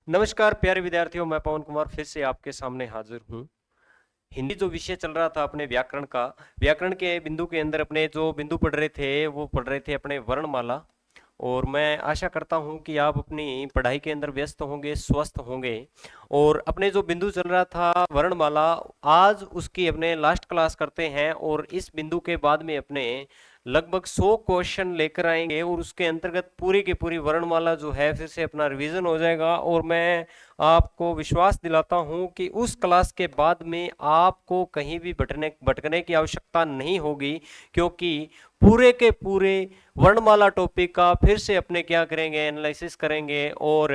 नमस्कार प्यारे विद्यार्थियों, मैं पवन कुमार फिर से आपके सामने हाजिर हूँ। हिंदी जो विषय चल रहा था अपने व्याकरण का, व्याकरण के बिंदु के अंदर अपने जो बिंदु पढ़ रहे थे वो पढ़ रहे थे अपने वर्णमाला। और मैं आशा करता हूँ कि आप अपनी पढ़ाई के अंदर व्यस्त होंगे, स्वस्थ होंगे। और अपने जो बिंदु चल रहा था वर्णमाला, आज उसकी अपने लास्ट क्लास करते हैं और इस बिंदु के बाद में अपने लगभग 100 क्वेश्चन लेकर आएंगे और उसके अंतर्गत पूरी की पूरी वर्णमाला जो है फिर से अपना रिवीजन हो जाएगा। और मैं आपको विश्वास दिलाता हूं कि उस क्लास के बाद में आपको कहीं भी भटकने की आवश्यकता नहीं होगी, क्योंकि पूरे के पूरे वर्णमाला टॉपिक का फिर से अपने क्या करेंगे, एनालिसिस करेंगे और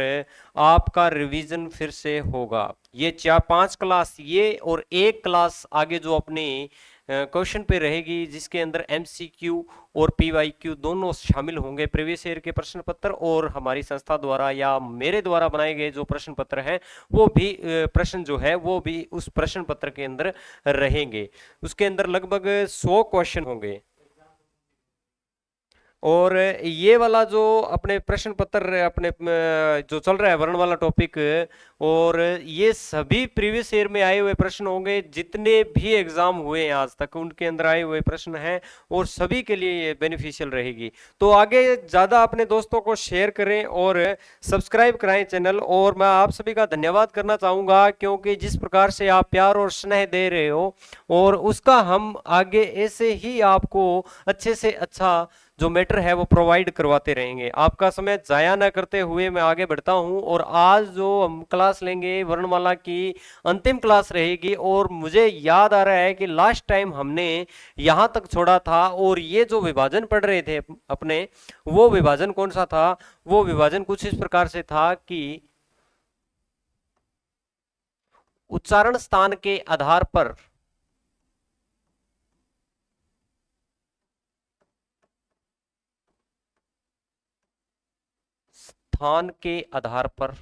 आपका रिवीजन फिर से होगा। ये 4-5 क्लास ये और एक क्लास आगे जो अपनी क्वेश्चन पे रहेगी, जिसके अंदर एमसीक्यू और पीवाईक्यू दोनों शामिल होंगे। प्रीवियस ईयर के प्रश्न पत्र और हमारी संस्था द्वारा या मेरे द्वारा बनाए गए जो प्रश्न पत्र हैं वो भी प्रश्न जो है वो भी उस प्रश्न पत्र के अंदर रहेंगे। उसके अंदर लगभग 100 क्वेश्चन होंगे। और ये वाला जो अपने प्रश्न पत्र अपने जो चल रहा है वर्ण वाला टॉपिक, और ये सभी प्रीवियस ईयर में आए हुए प्रश्न होंगे। जितने भी एग्जाम हुए हैं आज तक उनके अंदर आए हुए प्रश्न हैं और सभी के लिए ये बेनिफिशियल रहेगी। तो आगे ज़्यादा अपने दोस्तों को शेयर करें और सब्सक्राइब कराएं चैनल। और मैं आप सभी का धन्यवाद करना चाहूँगा, क्योंकि जिस प्रकार से आप प्यार और स्नेह दे रहे हो और उसका हम आगे ऐसे ही आपको अच्छे से अच्छा जो मैटर है वो प्रोवाइड करवाते रहेंगे। आपका समय जाया ना करते हुए मैं आगे बढ़ता हूं। और आज जो हम क्लास लेंगे वर्णमाला की अंतिम क्लास रहेगी। और मुझे याद आ रहा है कि लास्ट टाइम हमने यहां तक छोड़ा था और ये जो विभाजन पढ़ रहे थे अपने, वो विभाजन कौन सा था? वो विभाजन कुछ इस प्रकार से था कि उच्चारण स्थान के आधार पर स्थान के आधार पर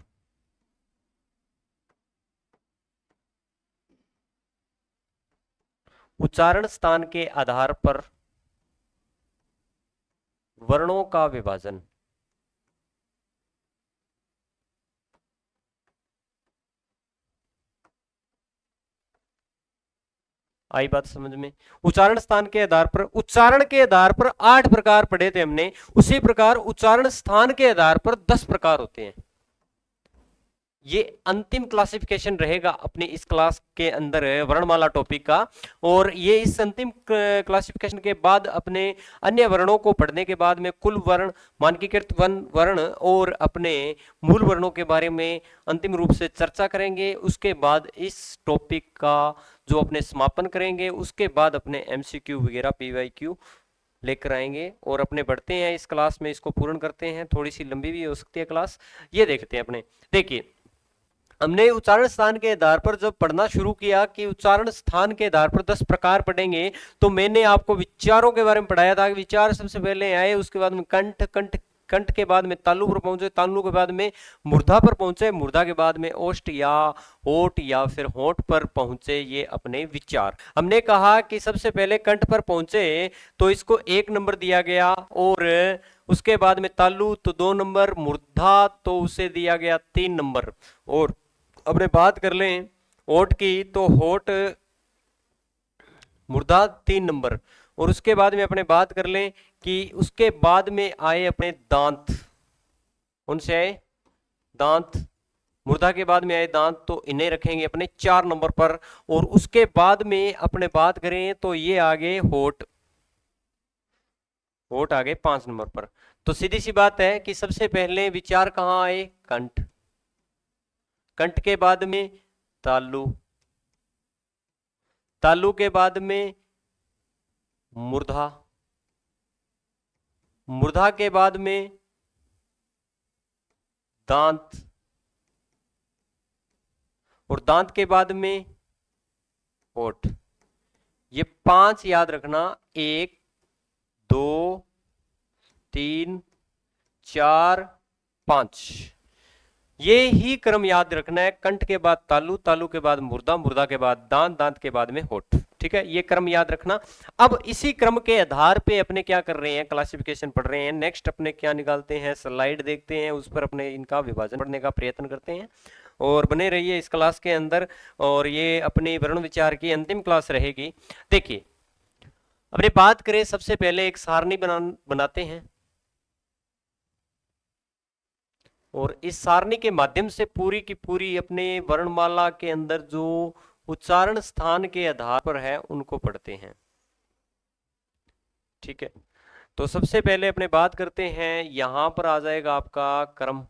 उच्चारण स्थान के आधार पर वर्णों का विभाजन। आई बात समझ में? उच्चारण स्थान के आधार पर, उच्चारण के आधार पर 8 प्रकार पढ़े थे हमने, उसी प्रकार उच्चारण स्थान के आधार पर 10 प्रकार होते हैं। ये अंतिम क्लासिफिकेशन रहेगा अपने इस क्लास के अंदर वर्णमाला टॉपिक का। और ये इस अंतिम क्लासिफिकेशन के बाद अपने अन्य वर्णों को पढ़ने के बाद में कुल वर्ण, मानकीकृत वर्ण और अपने मूल वर्णों के बारे में अंतिम रूप से चर्चा करेंगे। उसके बाद इस टॉपिक का जो अपने समापन करेंगे, उसके बाद अपने एमसीक्यू वगैरह पीवाईक्यू लेकर आएंगे और अपने बढ़ते हैं इस क्लास में, इसको पूर्ण करते हैं। थोड़ी सी लंबी भी हो सकती है क्लास, ये देखते हैं अपने। देखिए, हमने उच्चारण स्थान के आधार पर जब पढ़ना शुरू किया कि उच्चारण स्थान के आधार पर 10 प्रकार पढ़ेंगे, तो मैंने आपको विचारों के बारे में पढ़ाया था कि विचार सबसे पहले आए, उसके बाद में कंठ, कंठ के बाद में तालु पर पहुंचे, तालु के बाद में मूर्धा पर पहुंचे, मूर्धा के बाद में ओष्ठ या होठ या फिर होठ पर पहुंचे। ये अपने विचार हमने कहा कि सबसे पहले कंठ पर पहुंचे तो इसको 1 नंबर दिया गया, और उसके बाद में तालु तो 2 नंबर, मूर्धा तो उसे दिया गया 3 नंबर। और अपने बात कर लें होठ की, तो होठ मूर्धा 3 नंबर। और उसके बाद में अपने बात कर लें कि उसके बाद में आए अपने दांत, उनसे आए दांत, मूर्धा के बाद में आए दांत, तो इन्हें रखेंगे अपने 4 नंबर पर। और उसके बाद में अपने बात करें तो ये आगे होठ, होठ आगे 5 नंबर पर। तो सीधी सी बात है कि सबसे पहले विचार कहाँ आए? कंठ, कंठ के बाद में तालु, तालु के बाद में मूर्धा, मूर्धा के बाद में दांत, और दांत के बाद में होठ। ये 5 याद रखना, 1 2 3 4 5, ये ही क्रम याद रखना है। कंठ के बाद तालु, तालु के बाद मूर्धा, मूर्धा के बाद दांत, दांत के बाद में होठ। ठीक है, ये क्रम याद रखना। अब इसी क्रम के आधार पे अपने क्या कर रहे हैं, क्लासिफिकेशन पढ़ रहे हैं। नेक्स्ट अपने क्या निकालते हैं, स्लाइड देखते हैं, उस पर अपने इनका विभाजन पढ़ने का प्रयत्न करते हैं। और बने रहिए इस क्लास के अंदर, और ये अपनी वर्ण विचार की अंतिम क्लास रहेगी। देखिए, अपने बात करें, सबसे पहले एक सारणी बनाते हैं, और इस सारणी के माध्यम से पूरी की पूरी अपने वर्णमाला के अंदर जो उच्चारण स्थान के आधार पर है उनको पढ़ते हैं। ठीक है, तो सबसे पहले अपने बात करते हैं, यहां पर आ जाएगा आपका क्रम।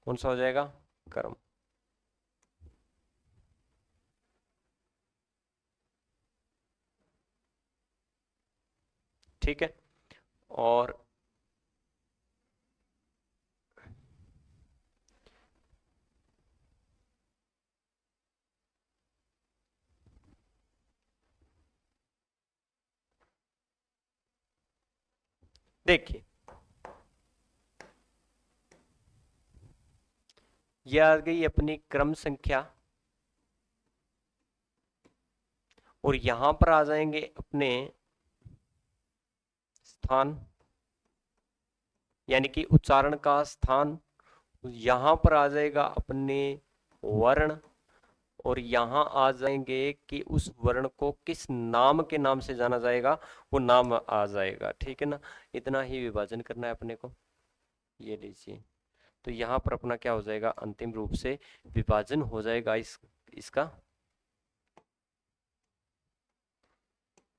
कौन सा हो जाएगा, क्रम। ठीक है, और देखिए, यह आ गई अपनी क्रम संख्या, और यहां पर आ जाएंगे अपने स्थान, यानी कि उच्चारण का स्थान। यहां पर आ जाएगा अपने वर्ण, और यहां आ जाएंगे कि उस वर्ण को किस नाम के नाम से जाना जाएगा, वो नाम आ जाएगा। ठीक है ना, इतना ही विभाजन करना है अपने को। ये लीजिए, तो यहां पर अपना क्या हो जाएगा, अंतिम रूप से विभाजन हो जाएगा इसका।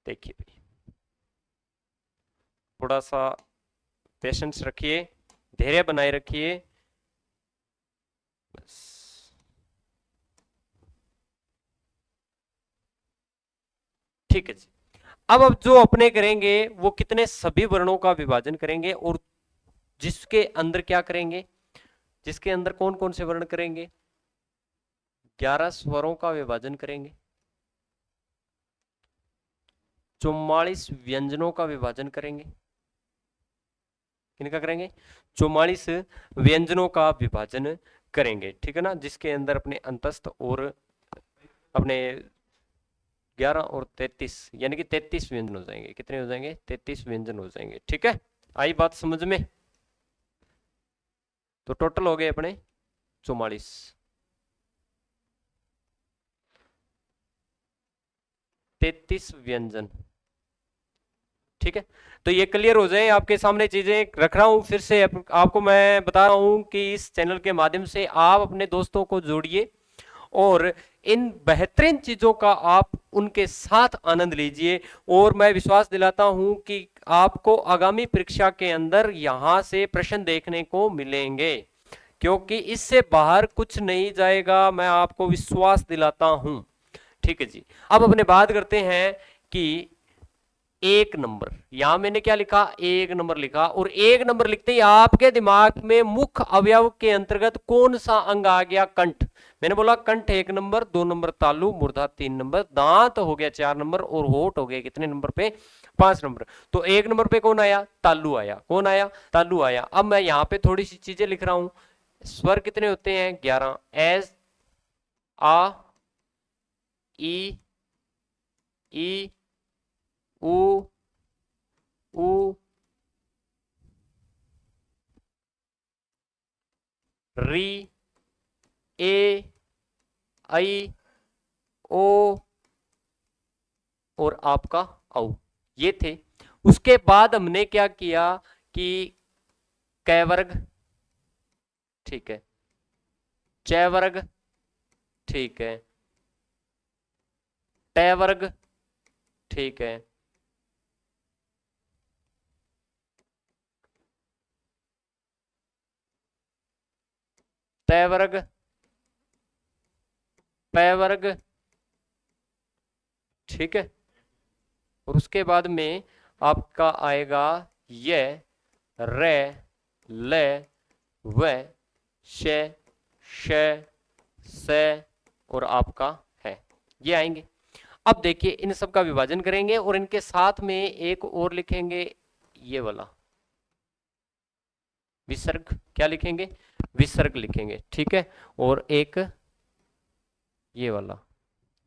देखिए भाई, थोड़ा सा पेशेंस रखिए, धैर्य बनाए रखिए, बस। ठीक है जी, अब जो अपने करेंगे वो कितने सभी वर्णों का विभाजन करेंगे, और जिसके अंदर क्या करेंगे, जिसके अंदर कौन कौन से वर्ण करेंगे, 11 स्वरों का विभाजन करेंगे, 44 व्यंजनों का विभाजन करेंगे। किनका करेंगे, 44 व्यंजनों का विभाजन करेंगे। ठीक है ना, जिसके अंदर अपने अंतस्थ और अपने 11 और 33, यानी कि 33 व्यंजन हो जाएंगे। कितने हो जाएंगे, 33 व्यंजन हो जाएंगे। ठीक है, आई बात समझ में। तो टोटल हो गए अपने 44, 33 व्यंजन। ठीक है, तो ये क्लियर हो जाए आपके सामने चीजें रख रहा हूं। फिर से आपको मैं बता रहा हूं कि इस चैनल के माध्यम से आप अपने दोस्तों को जोड़िए, और इन बेहतरीन चीजों का आप उनके साथ आनंद लीजिए। और मैं विश्वास दिलाता हूं कि आपको आगामी परीक्षा के अंदर यहां से प्रश्न देखने को मिलेंगे, क्योंकि इससे बाहर कुछ नहीं जाएगा, मैं आपको विश्वास दिलाता हूं। ठीक है जी, अब अपने बात करते हैं कि 1 नंबर, यहां मैंने क्या लिखा, 1 नंबर लिखा, और 1 नंबर लिखते ही आपके दिमाग में मुख्य अवयव के अंतर्गत कौन सा अंग आ गया, कंठ। मैंने बोला कंठ 1 नंबर, 2 नंबर तालु, मूर्धा 3 नंबर, दांत हो गया 4 नंबर, और होठ हो गए कितने नंबर पे, 5 नंबर। तो 1 नंबर पे कौन आया, तालु आया। कौन आया, तालु आया। अब मैं यहाँ पे थोड़ी सी चीजें लिख रहा हूं। स्वर कितने होते हैं, 11। एस, आ, ई, ई, उ, उ, री, ए, आई, ओ, और आपका औ, ये थे। उसके बाद हमने क्या किया कि कै वर्ग, ठीक है, च वर्ग, ठीक है, ट वर्ग, ठीक है, त वर्ग, प वर्ग, ठीक है, और उसके बाद में आपका आएगा य, रे, ले, व, श, श, से, और आपका है, ये आएंगे। अब देखिए, इन सब का विभाजन करेंगे, और इनके साथ में एक और लिखेंगे, ये वाला विसर्ग। क्या लिखेंगे, विसर्ग लिखेंगे। ठीक है, और एक ये वाला,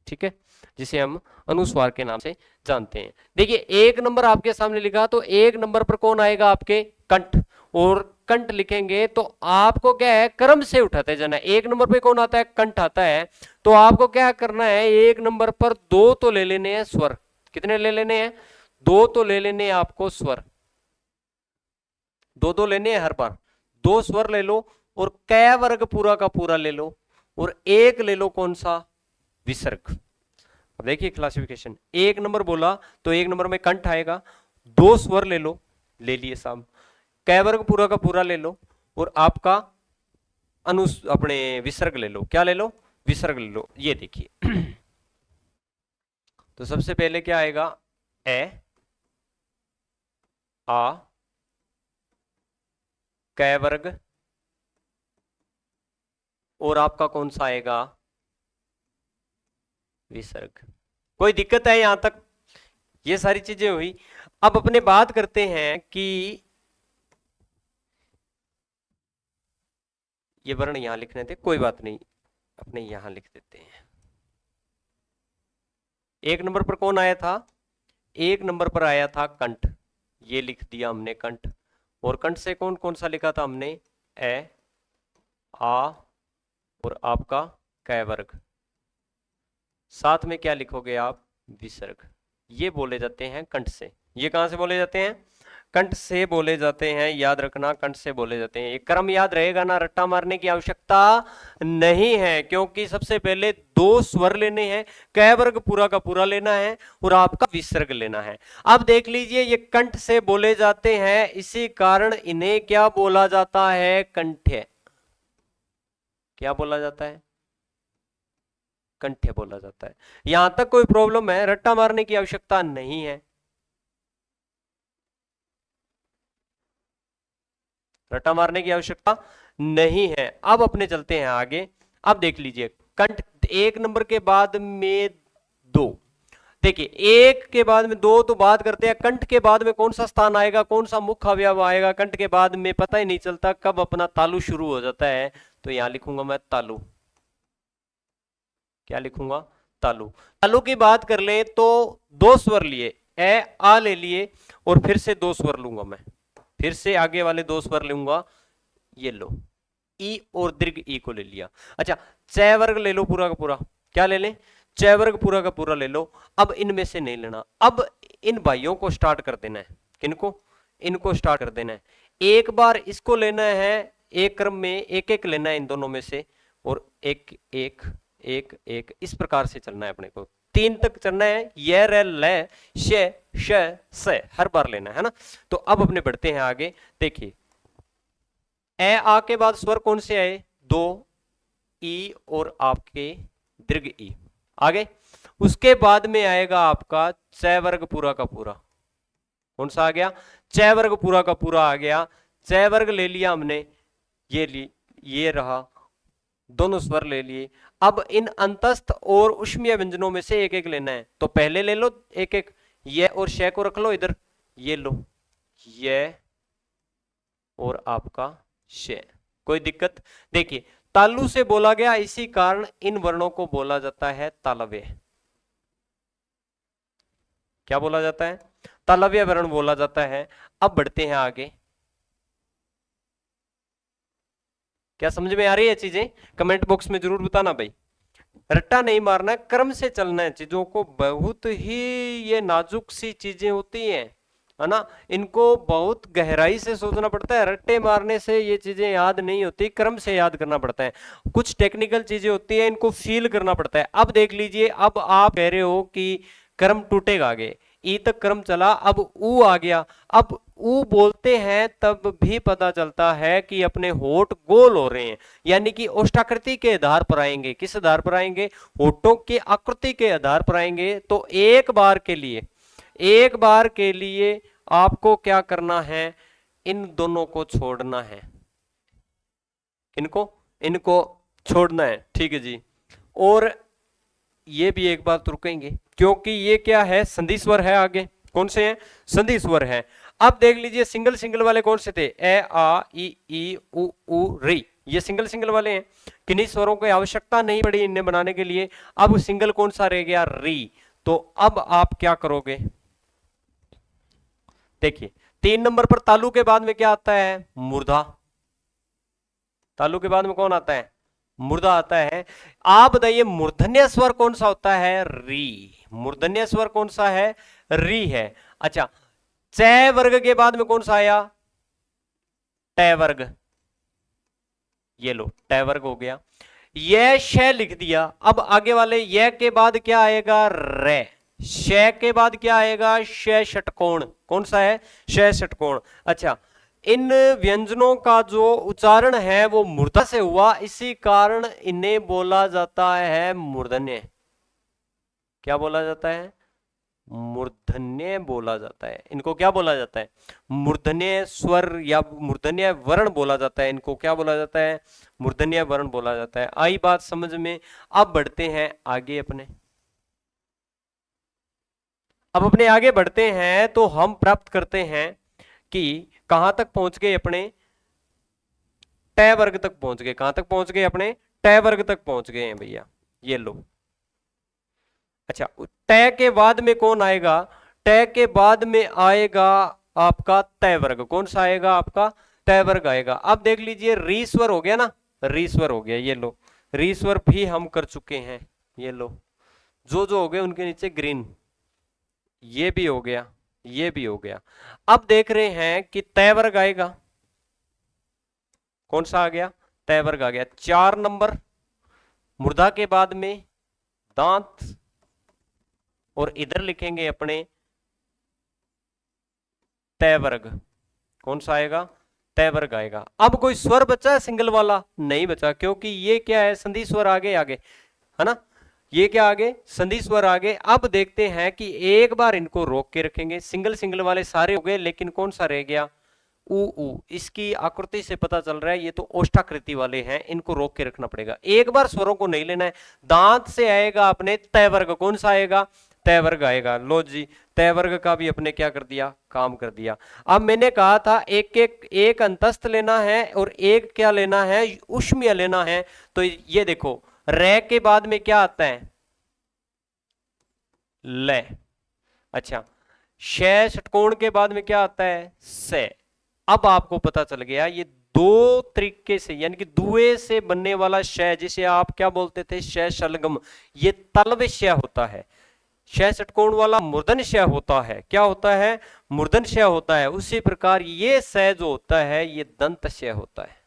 ठीक है, जिसे हम अनुस्वार के नाम से जानते हैं। देखिए एक नंबर आपके सामने लिखा, तो एक नंबर पर कौन आएगा आपके, कंठ, और कंठ लिखेंगे तो आपको क्या है, क्रम से उठाते जाना है। एक नंबर पे कौन आता है, कंठ आता है, तो आपको क्या करना है, एक नंबर पर दो तो ले लेने हैं स्वर। कितने ले लेने हैं, दो तो ले लेने हैं आपको स्वर, दो दो लेने हैं हर बार, दो स्वर ले लो, और कै वर्ग पूरा का पूरा ले लो, और एक ले लो कौन सा, विसर्ग। अब देखिए क्लासिफिकेशन, एक नंबर बोला तो एक नंबर में कंठ आएगा, दो स्वर ले लो, ले लिए साहब, कै वर्ग पूरा का पूरा ले लो, और आपका अपने विसर्ग ले लो, क्या ले लो, विसर्ग ले लो। ये देखिए तो सबसे पहले क्या आएगा, ए, आ, कै वर्ग, और आपका कौन सा आएगा, विसर्ग। कोई दिक्कत है यहां तक, ये सारी चीजें हुई। अब अपने बात करते हैं कि ये वर्ण यहां लिखने थे, कोई बात नहीं, अपने यहां लिख देते हैं। एक नंबर पर कौन आया था, एक नंबर पर आया था कंठ, ये लिख दिया हमने कंठ, और कंठ से कौन कौन सा लिखा था हमने, ए, आ, और आपका कै वर्ग, साथ में क्या लिखोगे आप, विसर्ग। ये बोले जाते हैं कंठ से। ये कहां से बोले जाते हैं, कंठ से बोले जाते हैं, याद रखना, कंठ से बोले जाते हैं। ये क्रम याद रहेगा ना, रट्टा मारने की आवश्यकता नहीं है, क्योंकि सबसे पहले दो स्वर लेने हैं, कै वर्ग पूरा का पूरा लेना है, और आपका विसर्ग लेना है। अब देख लीजिए ये कंठ से बोले जाते हैं, इसी कारण इन्हें क्या बोला जाता है, कंठ्य। क्या बोला जाता है, कंठ्य बोला जाता है। यहां तक कोई प्रॉब्लम है, रट्टा मारने की आवश्यकता नहीं है, रट्टा मारने की आवश्यकता नहीं है। अब अपने चलते हैं आगे। अब देख लीजिए कंठ, एक नंबर के बाद में दो, देखिए एक के बाद में दो, तो बात करते हैं कंठ के बाद में कौन सा स्थान आएगा, कौन सा मुख्य अवयव आएगा कंठ के बाद में, पता ही नहीं चलता कब अपना तालु शुरू हो जाता है। तो यहां लिखूंगा मैं तालु, क्या लिखूंगा, तालु। तालु की बात कर ले तो दो स्वर लिए, ए, आ ले लिए, और फिर से दो स्वर लूंगा मैं, फिर से आगे वाले दो स्वर लूंगा, ये लो, ई और दीर्घ ई को ले लिया। अच्छा, च वर्ग ले लो पूरा का पूरा, क्या ले लें, च वर्ग पूरा का पूरा ले लो। अब इनमें से नहीं लेना, अब इन भाइयों को स्टार्ट कर देना है, किनको, इनको स्टार्ट कर देना है। एक बार इसको लेना है, एक क्रम में एक एक लेना है इन दोनों में से, और एक एक एक एक इस प्रकार से चलना है अपने को, तीन तक चलना है, ये रे ले श श स हर बार लेना है ना। तो अब अपने बढ़ते हैं आगे। देखिए ए, आ के बाद स्वर कौन से आए, दो, ई और आपके दीर्घ ई आगे। उसके बाद में आएगा आपका च वर्ग पूरा का पूरा, कौन सा आ गया, च वर्ग पूरा का पूरा आ गया। च वर्ग ले लिया हमने, ये रहा, दोनों स्वर ले लिए। अब इन अंतस्थ और उष्मीय व्यंजनों में से एक एक लेना है, तो पहले ले लो एक एक, ये और श को रख लो इधर, ये लो, ये और आपका श, कोई दिक्कत। देखिए तालु से बोला गया, इसी कारण इन वर्णों को बोला जाता है तालव्य। क्या बोला जाता है, तालव्य वर्ण बोला जाता है। अब बढ़ते हैं आगे। क्या समझ में आ रही है चीजें, कमेंट बॉक्स में जरूर बताना भाई। रट्टा नहीं मारना, क्रम से चलना है चीजों को, बहुत ही ये नाजुक सी चीजें होती हैं, है ना, इनको बहुत गहराई से सोचना पड़ता है। रट्टे मारने से ये चीजें याद नहीं होती, क्रम से याद करना पड़ता है। कुछ टेक्निकल चीजें होती है, इनको फील करना पड़ता है। अब देख लीजिए, अब आप कह रहे हो कि क्रम टूटेगा आगे, ई तक क्रम चला, अब ऊ आ गया। अब ऊ बोलते हैं तब भी पता चलता है कि अपने होठ गोल हो रहे हैं, यानी कि ओष्ठाकृति के आधार पर आएंगे। किस आधार पर आएंगे, होठों की आकृति के आधार पर आएंगे। तो एक बार के लिए आपको क्या करना है, इन दोनों को छोड़ना है, इनको छोड़ना है, ठीक है जी। और ये भी एक बार रुकेंगे, क्योंकि ये क्या है, संधि स्वर है। आगे कौन से हैं, संधि स्वर है। अब देख लीजिए सिंगल सिंगल वाले कौन से थे, ए, आ, ई, उ, री, ये सिंगल सिंगल वाले हैं, किन्हीं स्वरों की आवश्यकता नहीं पड़ी इन्हें बनाने के लिए। अब सिंगल कौन सा रह गया, री। तो अब आप क्या करोगे, देखिए 3 नंबर पर तालु के बाद में क्या आता है, मूर्धा। तालु के बाद में कौन आता है, मूर्धा आता है। आप बताइए मूर्धन्य स्वर कौन सा होता है, री। मूर्धन्य स्वर कौन सा है, री है। अच्छा, च वर्ग के बाद में कौन सा आया, ट वर्ग। ये लो ट वर्ग हो गया। यह श लिख दिया। अब आगे वाले यह के बाद क्या आएगा, रे। श के बाद क्या आएगा, श षटकोण। कौन सा है, श षटकोण। अच्छा, इन व्यंजनों का जो उच्चारण है वो मूर्धा से हुआ, इसी कारण इन्हें बोला जाता है मूर्धन्य। क्या बोला जाता है, मूर्धन्य बोला जाता है। इनको क्या बोला जाता है, मूर्धन्य स्वर या मूर्धन्य वर्ण बोला जाता है। इनको क्या बोला जाता है, मूर्धन्य वर्ण बोला जाता है। आई बात समझ में। अब बढ़ते हैं आगे अपने। अब अपने आगे बढ़ते हैं तो हम प्राप्त करते हैं कि कहां तक पहुंच गए अपने, ट वर्ग तक पहुंच गए। कहां तक पहुंच गए अपने, ट वर्ग तक पहुंच गए हैं भैया, ये लो। अच्छा, ट के बाद में कौन आएगा, ट के बाद में आएगा आपका तय वर्ग। कौन सा आएगा आपका, तय वर्ग आएगा। अब देख लीजिए रीस्वर हो गया ना, रीस्वर हो गया, ये लो। रीस्वर भी हम कर चुके हैं, ये लो। जो जो हो गए उनके नीचे ग्रीन, ये भी हो गया, ये भी हो गया। अब देख रहे हैं कि तय वर्ग आएगा। कौन सा आ गया, तय वर्ग आ गया। 4 नंबर मूर्धा के बाद में दांत, और इधर लिखेंगे अपने तय वर्ग। कौन सा आएगा, तय वर्ग आएगा। अब कोई स्वर बचा है सिंगल वाला, नहीं बचा, क्योंकि ये क्या है, संधि स्वर आगे आगे है ना, ये क्या आगे, संधि स्वर आगे। अब देखते हैं कि एक बार इनको रोक के रखेंगे। सिंगल सिंगल वाले सारे हो गए, लेकिन कौन सा रह गया, ऊ ऊ। इसकी आकृति से पता चल रहा है ये तो ओष्ठाकृति वाले हैं, इनको रोक के रखना पड़ेगा। एक बार स्वरों को नहीं लेना है। दांत से आएगा अपने तय वर्ग। कौन सा आएगा, तय वर्ग आएगा। लो जी, तय वर्ग का भी अपने क्या कर दिया, काम कर दिया। अब मैंने कहा था एक अंतस्थ लेना है और एक क्या लेना है, उष्मीय लेना है। तो ये देखो, रे के बाद में क्या आता है, ले। अच्छा, श षटकोण के बाद में क्या आता है, से। अब आपको पता चल गया ये दो तरीके से, यानी कि दुए से बनने वाला श, जिसे आप क्या बोलते थे, श शलगम, ये तलव श होता है। श षटकोण वाला मूर्धन श होता है। क्या होता है, मूर्धन श होता है। उसी प्रकार ये स जो होता है ये दंत श होता है।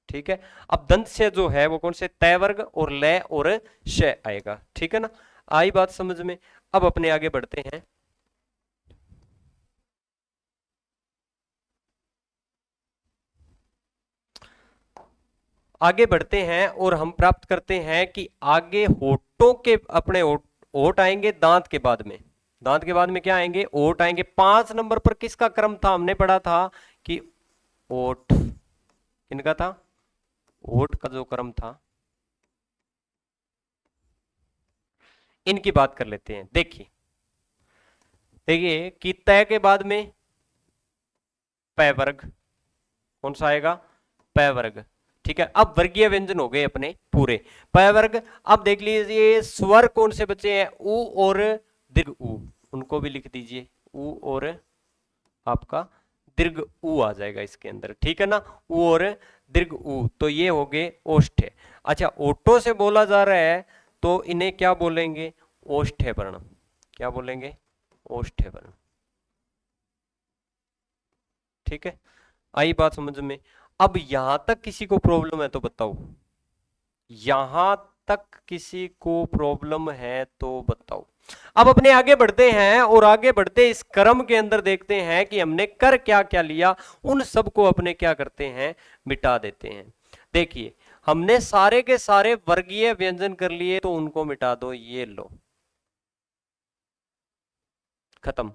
ठीक है, अब दंत से जो है वो कौन से, तय वर्ग और लय और श आएगा। ठीक है ना, आई बात समझ में। अब अपने आगे बढ़ते हैं। आगे बढ़ते हैं और हम प्राप्त करते हैं कि आगे होठों के अपने होठ आएंगे दांत के बाद में। दांत के बाद में क्या आएंगे, ओठ आएंगे। 5 नंबर पर किसका क्रम था, हमने पढ़ा था कि ओठ, इनका था, ओठ का जो क्रम था, इनकी बात कर लेते हैं। देखिए देखिए कि तय के बाद में पै वर्ग। कौन सा आएगा, पै वर्ग। ठीक है, अब वर्गीय व्यंजन हो गए अपने पूरे, पै वर्ग। अब देख लीजिए स्वर कौन से बचे हैं, उ और दीर्घ उ, उनको भी लिख दीजिए। उ और आपका दीर्घ उ आ जाएगा इसके अंदर। ठीक है ना, उ और दीर्घ उ, तो ये हो गए ओष्ठ। अच्छा, ओठों से बोला जा रहा है तो इन्हें क्या बोलेंगे, ओष्ठ्य वर्ण। क्या बोलेंगे, ओष्ठ्य वर्ण। ठीक है, आई बात समझ में। अब यहां तक किसी को प्रॉब्लम है तो बताओ, यहां तक किसी को प्रॉब्लम है तो बताओ। अब अपने आगे बढ़ते हैं और आगे बढ़ते इस क्रम के अंदर देखते हैं कि हमने कर क्या क्या लिया, उन सबको अपने क्या करते हैं, मिटा देते हैं। देखिए हमने सारे के सारे वर्गीय व्यंजन कर लिए, तो उनको मिटा दो, ये लो, खत्म।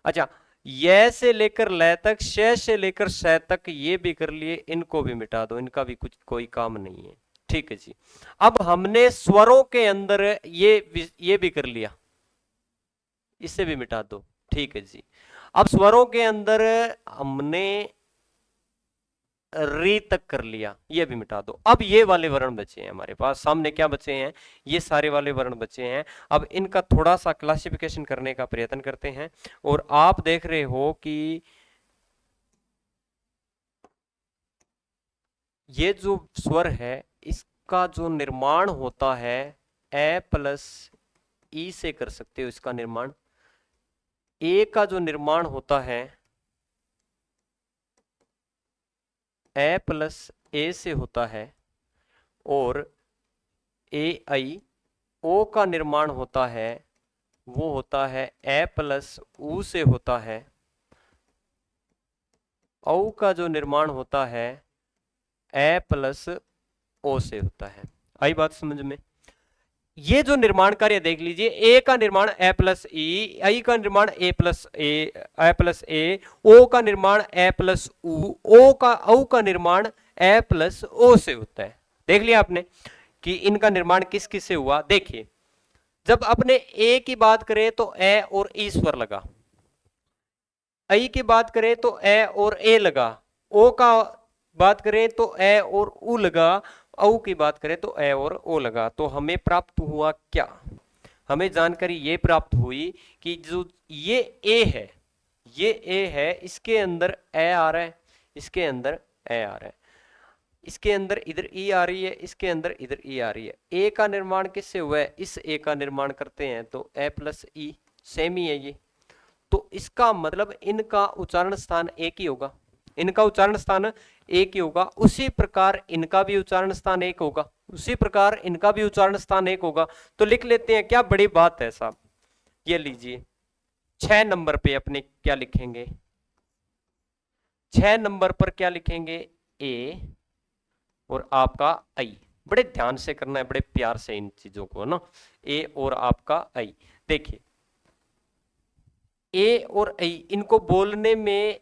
अच्छा, य से लेकर लय तक, श से लेकर श तक ये भी कर लिए, इनको भी मिटा दो, इनका भी कुछ कोई काम नहीं है। ठीक है जी। अब हमने स्वरों के अंदर ये भी कर लिया, इसे भी मिटा दो। ठीक है जी। अब स्वरों के अंदर हमने री तक कर लिया, ये भी मिटा दो। अब ये वाले वर्ण बचे हैं हमारे पास, सामने क्या बचे हैं, ये सारे वाले वर्ण बचे हैं। अब इनका थोड़ा सा क्लासिफिकेशन करने का प्रयत्न करते हैं। और आप देख रहे हो कि ये जो स्वर है इसका जो निर्माण होता है ए प्लस ई से कर सकते हो इसका निर्माण। ए का जो निर्माण होता है ए प्लस ए से होता है, और ए आई ओ का निर्माण होता है वो होता है ए प्लस ऊ से होता है। औ का जो निर्माण होता है ए प्लस ओ से होता है। आई बात समझ में? ये जो निर्माण कार्य देख लीजिए, ए का निर्माण ए प्लस ई, आई का निर्माण ए प्लस ए, ओ का निर्माण ए प्लस ऊ, औ का निर्माण ए प्लस ओ से होता है। देख लिया आपने कि इनका निर्माण किस किस से हुआ। देखिए जब अपने ए की बात करें तो ए और ई स्वर लगा, आई की बात करें तो ए और ए लगा, ओ का बात करें तो ए और ऊ लगा, औ की बात करें तो ए और ओ लगा। तो हमें प्राप्त हुआ क्या, हमें जानकारी ये प्राप्त हुई कि जो ये ए है, ये ए है, इसके अंदर ए आ रहा है, इसके अंदर ए आ रहा है, इसके अंदर इधर ई आ रही है, इसके अंदर इधर ई आ रही है। ए का निर्माण किससे हुआ है, इस ए का निर्माण करते हैं तो ए प्लस ई, सेम ही है ये। तो इसका मतलब इनका उच्चारण स्थान एक ही होगा, इनका उच्चारण स्थान एक ही होगा। उसी प्रकार इनका भी उच्चारण स्थान एक होगा, उसी प्रकार इनका भी उच्चारण स्थान एक होगा। तो लिख लेते हैं, क्या बड़ी बात है साहब। ये लीजिए 6 नंबर पे अपने क्या लिखेंगे, 6 नंबर पर क्या लिखेंगे, ए और आपका आई। बड़े ध्यान से करना है, बड़े प्यार से इन चीजों को ना, ए और आपका आई। देखिए ए और आई, इनको बोलने में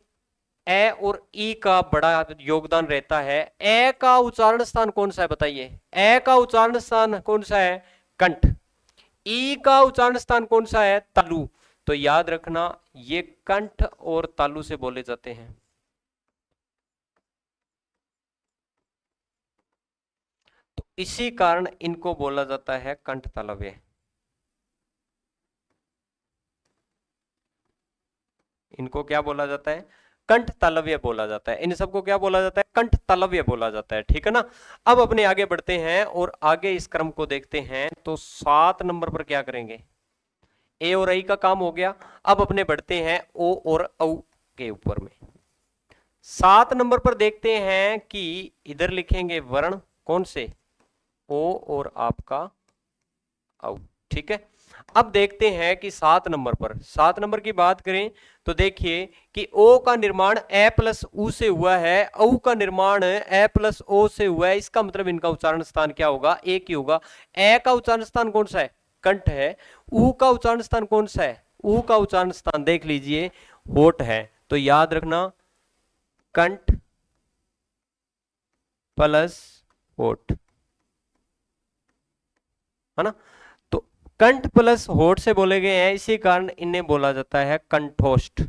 ए और ई का बड़ा योगदान रहता है। ए का उच्चारण स्थान कौन सा है बताइए, ए का उच्चारण स्थान कौन सा है, कंठ। ई का उच्चारण स्थान कौन सा है, तालु। तो याद रखना ये कंठ और तालु से बोले जाते हैं। तो इसी कारण इनको बोला जाता है कंठ तालव्य। इनको क्या बोला जाता है, कंठ तालव्य बोला जाता है। इन सबको क्या बोला जाता है, कंठ तालव्य बोला जाता है। ठीक है ना। अब अपने आगे बढ़ते हैं और आगे इस क्रम को देखते हैं। तो 7 नंबर पर क्या करेंगे, ए और आई का काम हो गया। अब अपने बढ़ते हैं ओ और औ के ऊपर में। 7 नंबर पर देखते हैं कि इधर लिखेंगे वर्ण कौन से, ओ और आपका औ। ठीक है। अब देखते हैं कि 7 नंबर पर, 7 नंबर की बात करें तो देखिए कि ओ का निर्माण ए प्लस ऊ से हुआ है, औ का निर्माण ए प्लस ओ से हुआ है। इसका मतलब इनका उच्चारण स्थान क्या होगा, एक ही होगा। ए का उच्चारण स्थान कौन सा है, कंठ है। ऊ का उच्चारण स्थान कौन सा है, ऊ का उच्चारण स्थान देख लीजिए होठ है। तो याद रखना कंठ प्लस होठ, है ना। तो कंठ प्लस होठ से बोले गए हैं, इसी कारण इन्हें बोला जाता है कंठोष्ठ।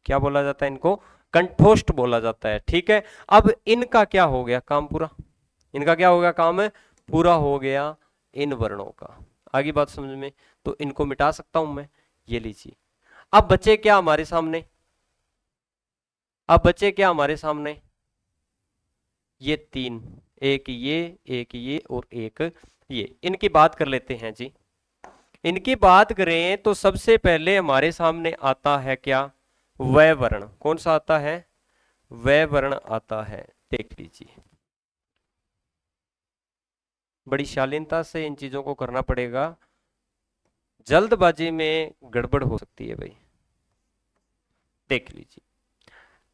क्या बोला जाता है, इनको कंठोष्ठ बोला जाता है। ठीक है। अब इनका क्या हो गया काम पूरा, इनका क्या हो गया काम पूरा हो गया इन वर्णों का। आगे बात समझ में। तो इनको मिटा सकता हूं मैं, ये लीजिए। अब बचे क्या हमारे सामने, अब बचे क्या हमारे सामने, ये 3, एक ये और एक ये। इनकी बात कर लेते हैं जी। इनकी बात करें तो सबसे पहले हमारे सामने आता है क्या, वय वर्ण। कौन सा आता है, वय वर्ण आता है। देख लीजिए बड़ी शालीनता से इन चीजों को करना पड़ेगा, जल्दबाजी में गड़बड़ हो सकती है भाई। देख लीजिए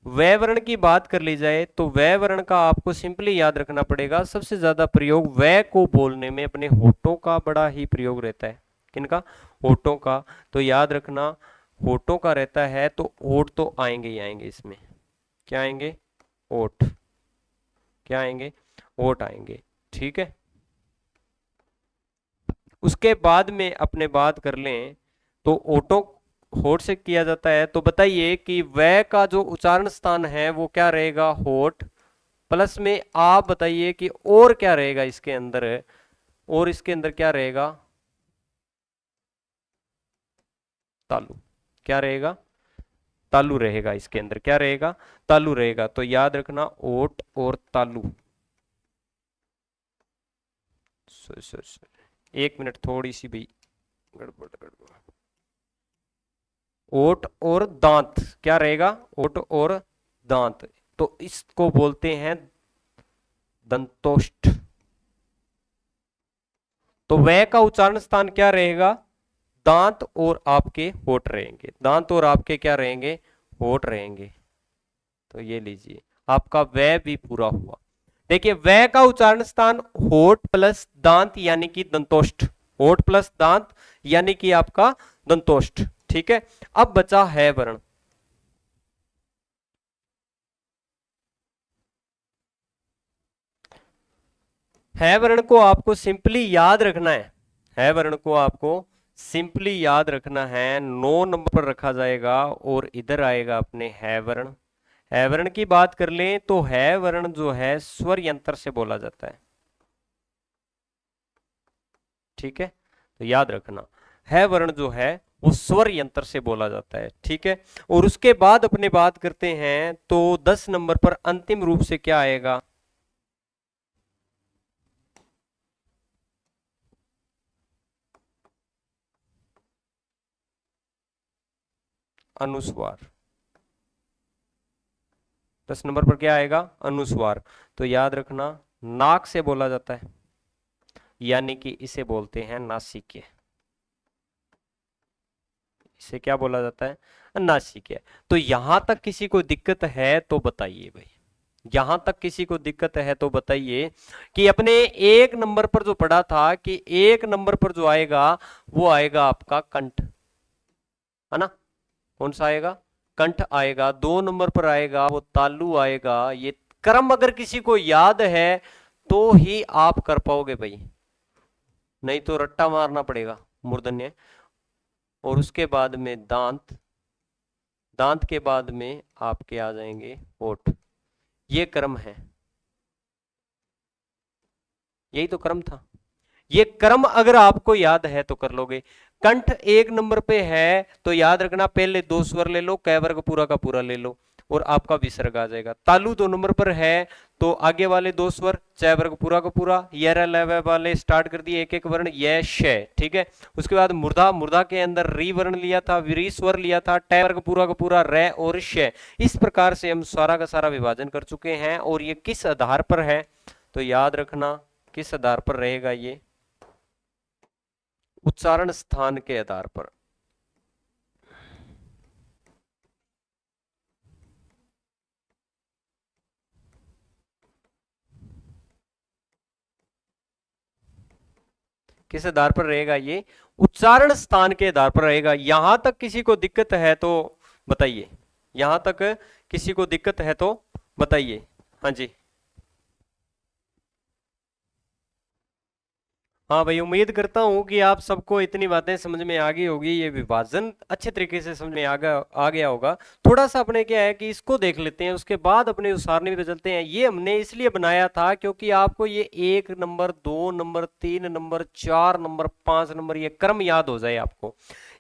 वय वर्ण की बात कर ली जाए तो वय वर्ण का आपको सिंपली याद रखना पड़ेगा, सबसे ज्यादा प्रयोग वय को बोलने में अपने होठों का बड़ा ही प्रयोग रहता है। किनका, होठों का। तो याद रखना होठों का रहता है, तो होठ तो आएंगे ही आएंगे इसमें। क्या आएंगे, होठ। क्या आएंगे, होठ आएंगे। ठीक है। उसके बाद में अपने बात कर लें तो होठों होठ से किया जाता है, तो बताइए कि वह का जो उच्चारण स्थान है वो क्या रहेगा, होठ, प्लस में आप बताइए कि और क्या रहेगा इसके अंदर, और इसके अंदर क्या रहेगा, तालु। क्या रहेगा, तालु रहेगा, इसके अंदर क्या रहेगा, तालु रहेगा। तो याद रखना ओट और तालु। एक मिनट, थोड़ी सी भी गड़बड़ गड़बड़। ओट और दांत क्या रहेगा, ओट और दांत, तो इसको बोलते हैं दंतोष्ठ। तो वह का उच्चारण स्थान क्या रहेगा, दांत और आपके होठ रहेंगे, दांत और आपके क्या रहेंगे, होठ रहेंगे। तो ये लीजिए, आपका वह भी पूरा हुआ। देखिए वह का उच्चारण स्थान होठ प्लस दांत यानी कि दंतोष्ठ, होठ प्लस दांत यानी कि आपका दंतोष्ठ। ठीक है, अब बचा है वर्ण। है वर्ण को आपको सिंपली याद रखना है वर्ण को आपको सिंपली याद रखना है। 9 नंबर पर रखा जाएगा और इधर आएगा अपने है वर्ण। है वर्ण की बात कर लें तो है वर्ण जो है स्वर यंत्र से बोला जाता है। ठीक है, तो याद रखना है वर्ण जो है वो स्वर यंत्र से बोला जाता है। ठीक है, और उसके बाद अपने बात करते हैं तो 10 नंबर पर अंतिम रूप से क्या आएगा, अनुस्वार। 10 नंबर पर क्या आएगा, अनुस्वार। तो याद रखना नाक से बोला जाता है, यानी कि इसे बोलते हैं नासिक्य। इसे क्या बोला जाता है, नासिक्य। तो यहां तक किसी को दिक्कत है तो बताइए भाई, यहां तक किसी को दिक्कत है तो बताइए कि अपने 1 नंबर पर जो पढ़ा था कि 1 नंबर पर जो आएगा वो आएगा आपका कंठ, है ना। कौन सा आएगा, कंठ आएगा। 2 नंबर पर आएगा वो तालु आएगा। ये क्रम अगर किसी को याद है तो ही आप कर पाओगे भाई, नहीं तो रट्टा मारना पड़ेगा, मूर्धन्य। और उसके बाद में दांत, दांत के बाद में आपके आ जाएंगे होठ। ये क्रम है, यही तो क्रम था। ये क्रम अगर आपको याद है तो कर लोगे। कंठ 1 नंबर पे है तो याद रखना पहले 2 स्वर ले लो, कै वर्ग पूरा का पूरा ले लो और आपका विसर्ग आ जाएगा। तालु 2 नंबर पर है तो आगे वाले 2 स्वर च वर्ग पूरा का पूरा, यर लव वाले स्टार्ट कर दिए एक एक वर्ण, ये श। ठीक है, उसके बाद मुर्दा, मुर्दा के अंदर री वर्ण लिया था, री स्वर लिया था, ट वर्ग पूरा का पूरा रे और श। इस प्रकार से हम सारा का सारा विभाजन कर चुके हैं। और ये किस आधार पर है तो याद रखना किस आधार पर रहेगा, ये उच्चारण स्थान के आधार पर। किस आधार पर रहेगा, ये उच्चारण स्थान के आधार पर रहेगा। यहां तक किसी को दिक्कत है तो बताइए, यहां तक किसी को दिक्कत है तो बताइए। हाँ जी, हाँ भाई, उम्मीद करता हूँ कि आप सबको इतनी बातें समझ में आ गई होगी, ये विभाजन अच्छे तरीके से समझ में आ गया होगा। थोड़ा सा अपने क्या है कि इसको देख लेते हैं, उसके बाद अपने उसारने पे चलते हैं। ये हमने इसलिए बनाया था क्योंकि आपको ये 1 number, 2 number, 3 number, 4 number, 5 number ये क्रम याद हो जाए आपको।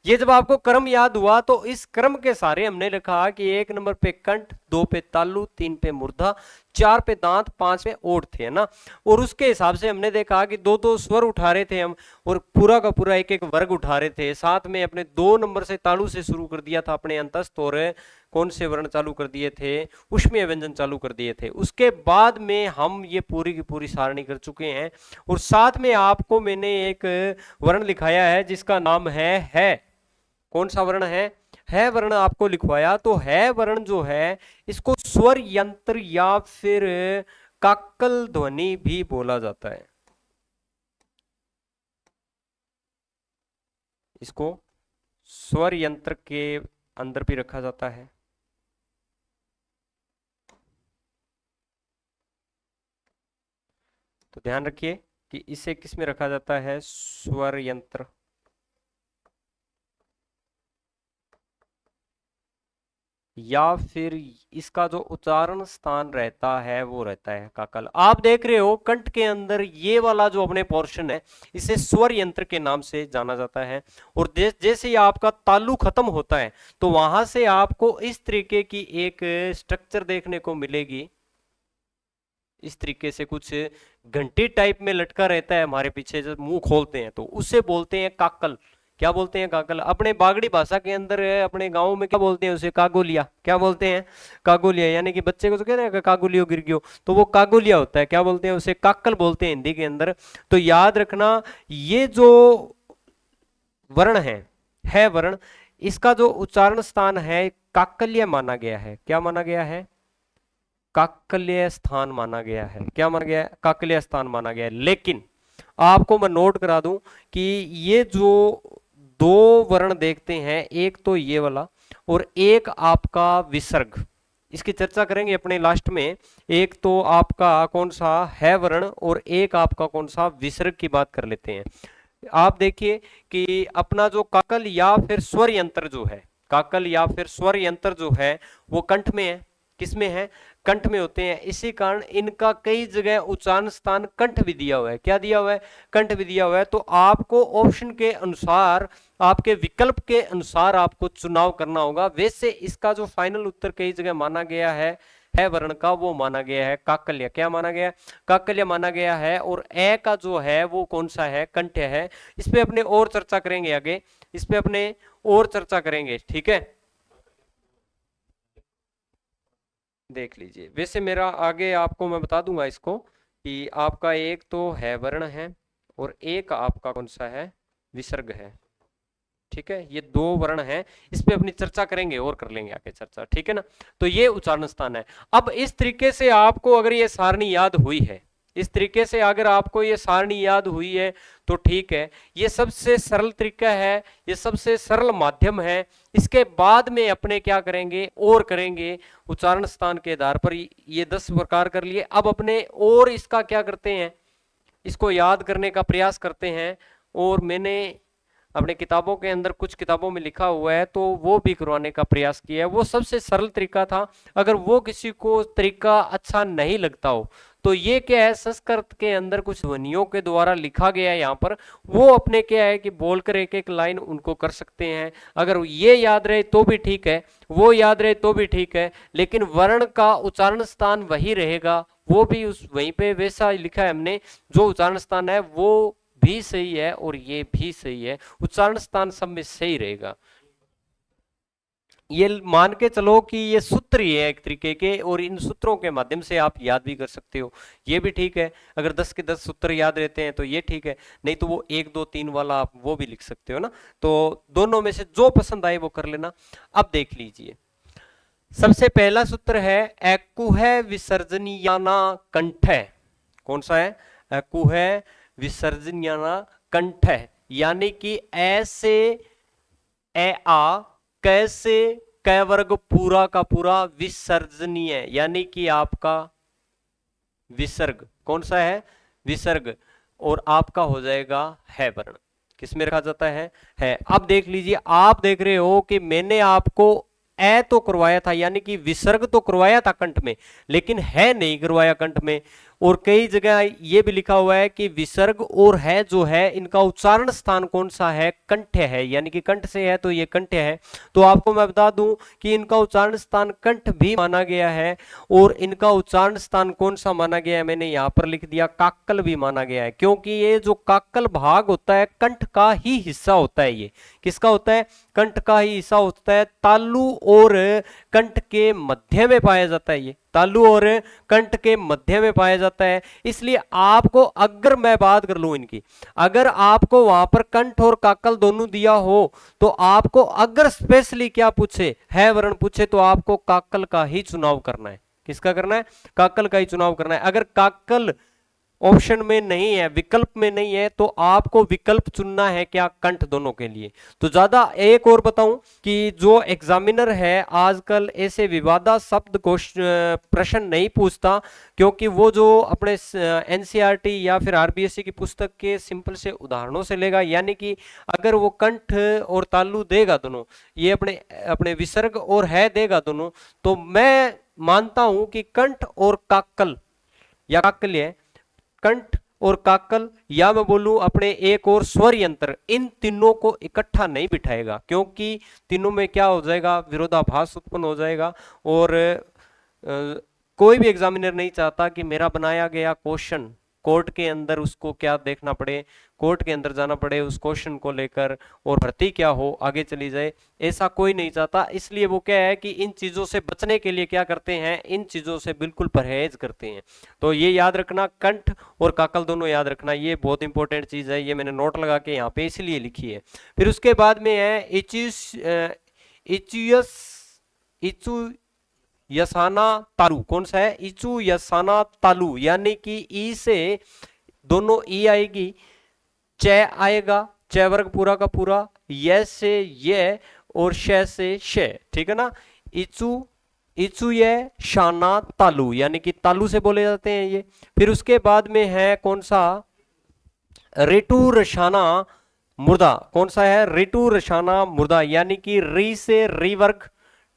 ये जब आपको क्रम याद हुआ तो इस क्रम के सारे हमने लिखा कि 1 नंबर पे कंठ, 2 पे तालु, 3 पे मूर्धा, 4 पे दांत, 5 पे ओठ थे, है ना। और उसके हिसाब से हमने देखा कि 2 2 स्वर उठा रहे थे हम और पूरा का पूरा एक एक वर्ग उठा रहे थे। साथ में अपने 2 नंबर से तालु से शुरू कर दिया था अपने अंतस्थ, और कौन से वर्ण चालू कर दिए थे, उष्मीय व्यंजन चालू कर दिए थे। उसके बाद में हम ये पूरी की पूरी सारणी कर चुके हैं। और साथ में आपको मैंने एक वर्ण लिखाया है जिसका नाम है। कौन सा वर्ण है वर्ण आपको लिखवाया। तो है वर्ण जो है इसको स्वर यंत्र या फिर काकल ध्वनि भी बोला जाता है। इसको स्वर यंत्र के अंदर भी रखा जाता है। तो ध्यान रखिए कि इसे किस में रखा जाता है, स्वर यंत्र। या फिर इसका जो उच्चारण स्थान रहता है वो रहता है काकल। आप देख रहे हो कंठ के अंदर ये वाला जो अपने पोर्शन है इसे स्वर यंत्र के नाम से जाना जाता है। और जैसे ही आपका तालु खत्म होता है तो वहां से आपको इस तरीके की एक स्ट्रक्चर देखने को मिलेगी। इस तरीके से कुछ घंटी टाइप में लटका रहता है हमारे पीछे, जब मुंह खोलते हैं तो उसे बोलते हैं काकल। क्या बोलते हैं? काकल। अपने बागड़ी भाषा के अंदर अपने गांव में क्या बोलते हैं उसे? कागोलिया। क्या बोलते हैं? कागोलिया। यानी कि बच्चे को तो कहते हैं कागोलियो गिर गयो, तो वो कागोलिया होता है। क्या बोलते हैं उसे? काकल बोलते हैं हिंदी के अंदर। तो याद रखना ये जो वर्ण है वर्ण, इसका जो उच्चारण स्थान है काकल्य माना गया है। क्या माना गया है? काकल्य स्थान माना गया है। क्या माना गया है? काकल्य स्थान माना गया है। लेकिन आपको मैं नोट करा दूं कि ये जो दो वर्ण देखते हैं, एक तो ये वाला और एक आपका विसर्ग, इसकी चर्चा करेंगे अपने लास्ट में। एक तो आपका कौन सा है वर्ण और एक आपका कौन सा विसर्ग की बात कर लेते हैं। आप देखिए कि अपना जो काकल या फिर स्वर यंत्र जो है, काकल या फिर स्वर यंत्र जो है वो कंठ में है। किसमें है? कंठ में होते हैं। इसी कारण इनका कई जगह उच्चारण स्थान कंठ भी दिया हुआ है। क्या दिया हुआ है? कंठ भी दिया हुआ है। तो आपको ऑप्शन के अनुसार, आपके विकल्प के अनुसार आपको चुनाव करना होगा। वैसे इसका जो फाइनल उत्तर कई जगह माना गया है वर्ण का, वो माना गया है काकल्य। क्या माना गया? काकल्य माना गया है। और ए का जो है वो कौन सा है? कंठ है। इस पे अपने और चर्चा करेंगे आगे, इस पे अपने और चर्चा करेंगे। ठीक है, देख लीजिए। वैसे मेरा आगे आपको मैं बता दूंगा इसको कि आपका एक तो है वर्ण है और एक आपका कौन सा है? विसर्ग है। ठीक है, ये दो वर्ण हैं। इस पे अपनी चर्चा करेंगे और कर लेंगे आगे चर्चा। ठीक है ना? तो ये उच्चारण स्थान है। अब इस तरीके से आपको अगर ये सारणी याद हुई है, इस तरीके से अगर आपको ये सारणी याद हुई है तो ठीक है, ये सबसे सरल तरीका है, ये सबसे सरल माध्यम है। इसके बाद में अपने क्या करेंगे और करेंगे उच्चारण स्थान के आधार पर। ये 10 प्रकार कर लिए। अब अपने और इसका क्या करते हैं, इसको याद करने का प्रयास करते हैं। और मैंने अपने किताबों के अंदर कुछ किताबों में लिखा हुआ है तो वो भी करवाने का प्रयास किया है। वो सबसे सरल तरीका था। अगर वो किसी को तरीका अच्छा नहीं लगता हो तो ये क्या है, संस्कृत के अंदर कुछ ध्वनियों के द्वारा लिखा गया है यहाँ पर, वो अपने क्या है कि बोलकर एक एक लाइन उनको कर सकते हैं। अगर ये याद रहे तो भी ठीक है, वो याद रहे तो भी ठीक है, लेकिन वर्ण का उच्चारण स्थान वही रहेगा। वो भी उस वहीं पे वैसा लिखा है हमने, जो उच्चारण स्थान है वो भी सही है और ये भी सही है। उच्चारण स्थान सब में सही रहेगा। ये मान के चलो कि ये सूत्र ही है एक तरीके के, और इन सूत्रों के माध्यम से आप याद भी कर सकते हो। ये भी ठीक है, अगर 10 के 10 सूत्र याद रहते हैं तो ये ठीक है, नहीं तो वो 1 2 3 वाला आप वो भी लिख सकते हो ना। तो दोनों में से जो पसंद आए वो कर लेना। अब देख लीजिए, सबसे पहला सूत्र है एकुह विसर्जनीयाना कंठ। कौन सा है? एकुह विसर्जनीयाना कंठ। यानी कि ऐसे ए आ कैसे कै वर्ग पूरा का पूरा विसर्जनीय, यानी कि आपका विसर्ग कौन सा है? विसर्ग। और आपका हो जाएगा है वर्ण। किसमें रखा जाता है। अब देख लीजिए, आप देख रहे हो कि मैंने आपको ए तो करवाया था, यानी कि विसर्ग तो करवाया था कंठ में, लेकिन है नहीं करवाया कंठ में। और कई जगह ये भी लिखा हुआ है कि विसर्ग और है जो है इनका उच्चारण स्थान कौन सा है? कंठ है। यानी कि कंठ से है तो ये कंठ है। तो आपको मैं बता दूं कि इनका उच्चारण स्थान कंठ भी माना गया है। और इनका उच्चारण स्थान कौन सा माना गया है? मैंने यहां पर लिख दिया काकल भी माना गया है, क्योंकि ये जो काकल भाग होता है कंठ का ही हिस्सा होता है। ये किसका होता है? कंठ का ही हिस्सा होता है। तालु और कंठ के मध्य में पाया जाता है। ये तालु और कंठ के मध्य में पाया जाता है। इसलिए आपको, अगर मैं बात कर लूं इनकी, अगर आपको वहां पर कंठ और काकल दोनों दिया हो तो आपको अगर स्पेशली क्या पूछे, है वर्ण पूछे, तो आपको काकल का ही चुनाव करना है। किसका करना है? काकल का ही चुनाव करना है। अगर काकल ऑप्शन में नहीं है, विकल्प में नहीं है, तो आपको विकल्प चुनना है क्या, कंठ दोनों के लिए। तो ज्यादा एक और बताऊं कि जो एग्जामिनर है आजकल ऐसे विवादास्पद प्रश्न नहीं पूछता, क्योंकि वो जो अपने एनसीईआरटी या फिर आरबीएससी की पुस्तक के सिंपल से उदाहरणों से लेगा। यानी कि अगर वो कंठ और तालु देगा दोनों, ये अपने अपने विसर्ग और है देगा दोनों, तो मैं मानता हूं कि कंठ और काकल या काकल्य, कंठ और काकल, या मैं बोलूं अपने एक और स्वर यंत्र, इन तीनों को इकट्ठा नहीं बिठाएगा, क्योंकि तीनों में क्या हो जाएगा, विरोधाभास उत्पन्न हो जाएगा। और कोई भी एग्जामिनर नहीं चाहता कि मेरा बनाया गया क्वेश्चन कोर्ट के अंदर उसको क्या देखना पड़े, कोर्ट के अंदर जाना पड़े उस क्वेश्चन को लेकर, और भर्ती क्या हो आगे चली जाए, ऐसा कोई नहीं चाहता। इसलिए वो क्या है कि इन चीजों से बचने के लिए क्या करते हैं, इन चीजों से बिल्कुल परहेज करते हैं। तो ये याद रखना, कंठ और काकल दोनों याद रखना, ये बहुत इंपॉर्टेंट चीज है, ये मैंने नोट लगा के यहाँ पे इसलिए लिखी है। फिर उसके बाद में है इचुयस इचु यसाना तालु। कौन सा है, इचु यसाना तालु, यानी कि ई से दोनों ई आएगी, च आएगा, च वर्ग पूरा का पूरा, य से ये और श से श, ठीक है ना। इचु इचु ये शाना तालु, यानी कि तालु से बोले जाते हैं ये। फिर उसके बाद में है कौन सा, रिटू रशाना मुर्दा। कौन सा है, रिटू रशाना मुर्दा, यानी कि री से री वर्ग,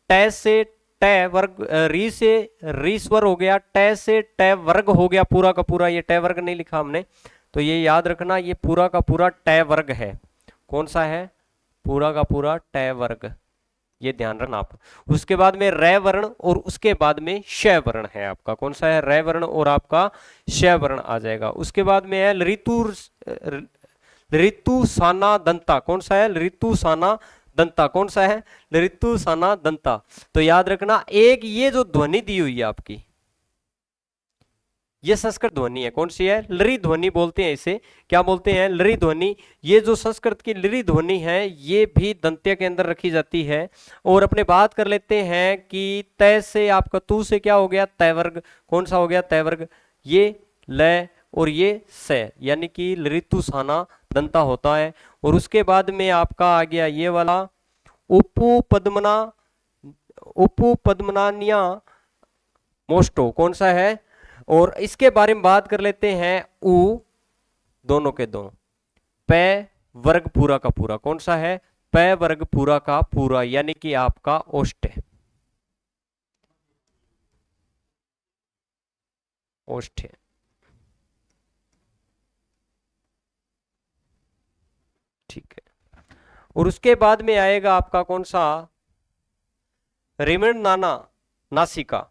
ट से ट वर्ग, री से री स्वर हो गया, ट से ट वर्ग हो गया पूरा का पूरा, ये ट वर्ग नहीं लिखा हमने, तो ये याद रखना, ये पूरा का पूरा ट वर्ग है। कौन सा है, पूरा का पूरा ट वर्ग, ये ध्यान रखना आप। उसके बाद में रे वर्ण और उसके बाद में श वर्ण है आपका, कौन सा है, रे वर्ण और आपका श वर्ण आ जाएगा। उसके बाद में है ऋतु साना दंता। कौन सा है, ऋतु साना दंता, कौन सा है, ऋतु साना दंता। तो याद रखना, एक ये जो ध्वनि दी हुई है आपकी, ये संस्कृत ध्वनि है, कौन सी है, लरी ध्वनि बोलते हैं इसे, क्या बोलते हैं, लरी ध्वनि। ये जो संस्कृत की लरी ध्वनि है ये भी दंत्य के अंदर रखी जाती है। और अपने बात कर लेते हैं कि तय से आपका तू से क्या हो गया, तय वर्ग, कौन सा हो गया, तय वर्ग, ये लय और ये स, यानी कि ऋतु साना दंता होता है। और उसके बाद में आपका आ गया ये वाला उपु पद्मनानिया मोस्टो, कौन सा है। और इसके बारे में बात कर लेते हैं, उ दोनों के दो, प वर्ग पूरा का पूरा, कौन सा है, प वर्ग पूरा का पूरा, यानी कि आपका ओष्ठ है, ओष्ठ है। ठीक है। और उसके बाद में आएगा आपका कौन सा, रिमण नाना नासिका।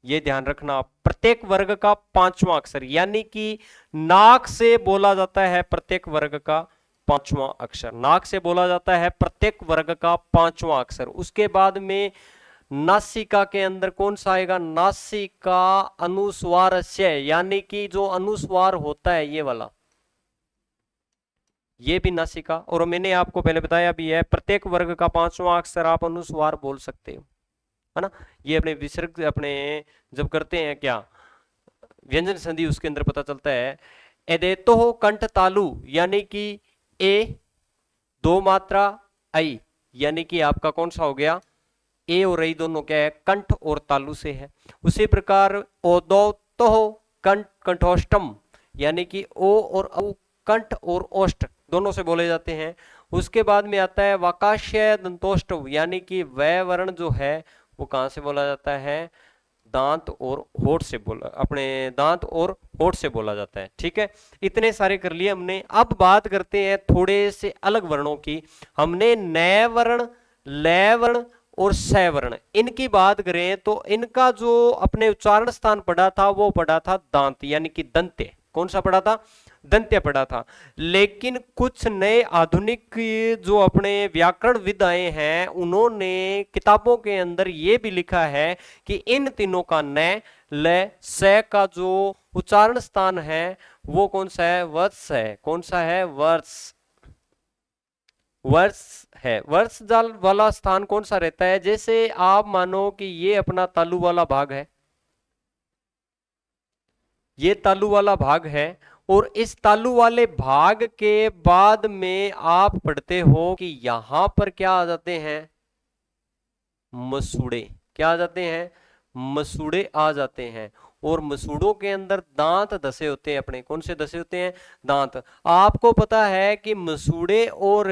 ये ध्यान रखना, प्रत्येक वर्ग का पांचवा अक्षर, यानी कि नाक से बोला जाता है प्रत्येक वर्ग का पांचवा अक्षर, नाक से बोला जाता है प्रत्येक वर्ग का पांचवा अक्षर। उसके बाद में नासिका के अंदर कौन सा आएगा, नासिका अनुस्वार से, यानी कि जो अनुस्वार होता है ये वाला, ये भी नासिका। और मैंने आपको पहले बताया भी है, प्रत्येक वर्ग का पांचवा अक्षर आप अनुस्वार बोल सकते हो, है ना। ये अपने विसर्ग अपने जब करते हैं क्या व्यंजन संधि, उसके अंदर पता चलता है। एदेतो हो कंठ तालु, यानी कि ए दो मात्रा आई, यानी कि आपका कौन सा हो गया, ए और आई दोनों क्या है, कंठ और तालु से है। उसी प्रकार ओदौतो हो कंठ कंठोष्टम, यानी कि ओ और औ कंठ और ओष्ठ दोनों से बोले जाते हैं। उसके बाद में आता है वाकाश्य दंतोष्ट, यानी कि वह वर्ण जो है वो कहां से बोला जाता है, दांत और होठ से बोला, अपने दांत और होठ से बोला जाता है। ठीक है, इतने सारे कर लिए हमने। अब बात करते हैं थोड़े से अलग वर्णों की। हमने नय वर्ण, लय वर्ण और स वर्ण, इनकी बात करें तो इनका जो अपने उच्चारण स्थान पड़ा था वो पड़ा था दांत, यानी कि दंत्य। कौन सा पड़ा था, दंत्य पड़ा था। लेकिन कुछ नए आधुनिक जो अपने व्याकरणविद आए हैं उन्होंने किताबों के अंदर ये भी लिखा है कि इन तीनों का न ल स का जो उच्चारण स्थान है वो कौन सा है, वर्ष है। कौन सा है, वर्ष, वर्ष है। वर्ष जाल वाला स्थान कौन सा रहता है, जैसे आप मानो कि ये अपना तालु वाला भाग है, ये तालु वाला भाग है, और इस तालु वाले भाग के बाद में आप पढ़ते हो कि यहां पर क्या आ जाते हैं, मसूड़े। क्या आ जाते हैं, मसूड़े आ जाते हैं। और मसूड़ों के अंदर दांत धसे होते हैं अपने। कौन से धसे होते हैं, दांत। आपको पता है कि मसूड़े और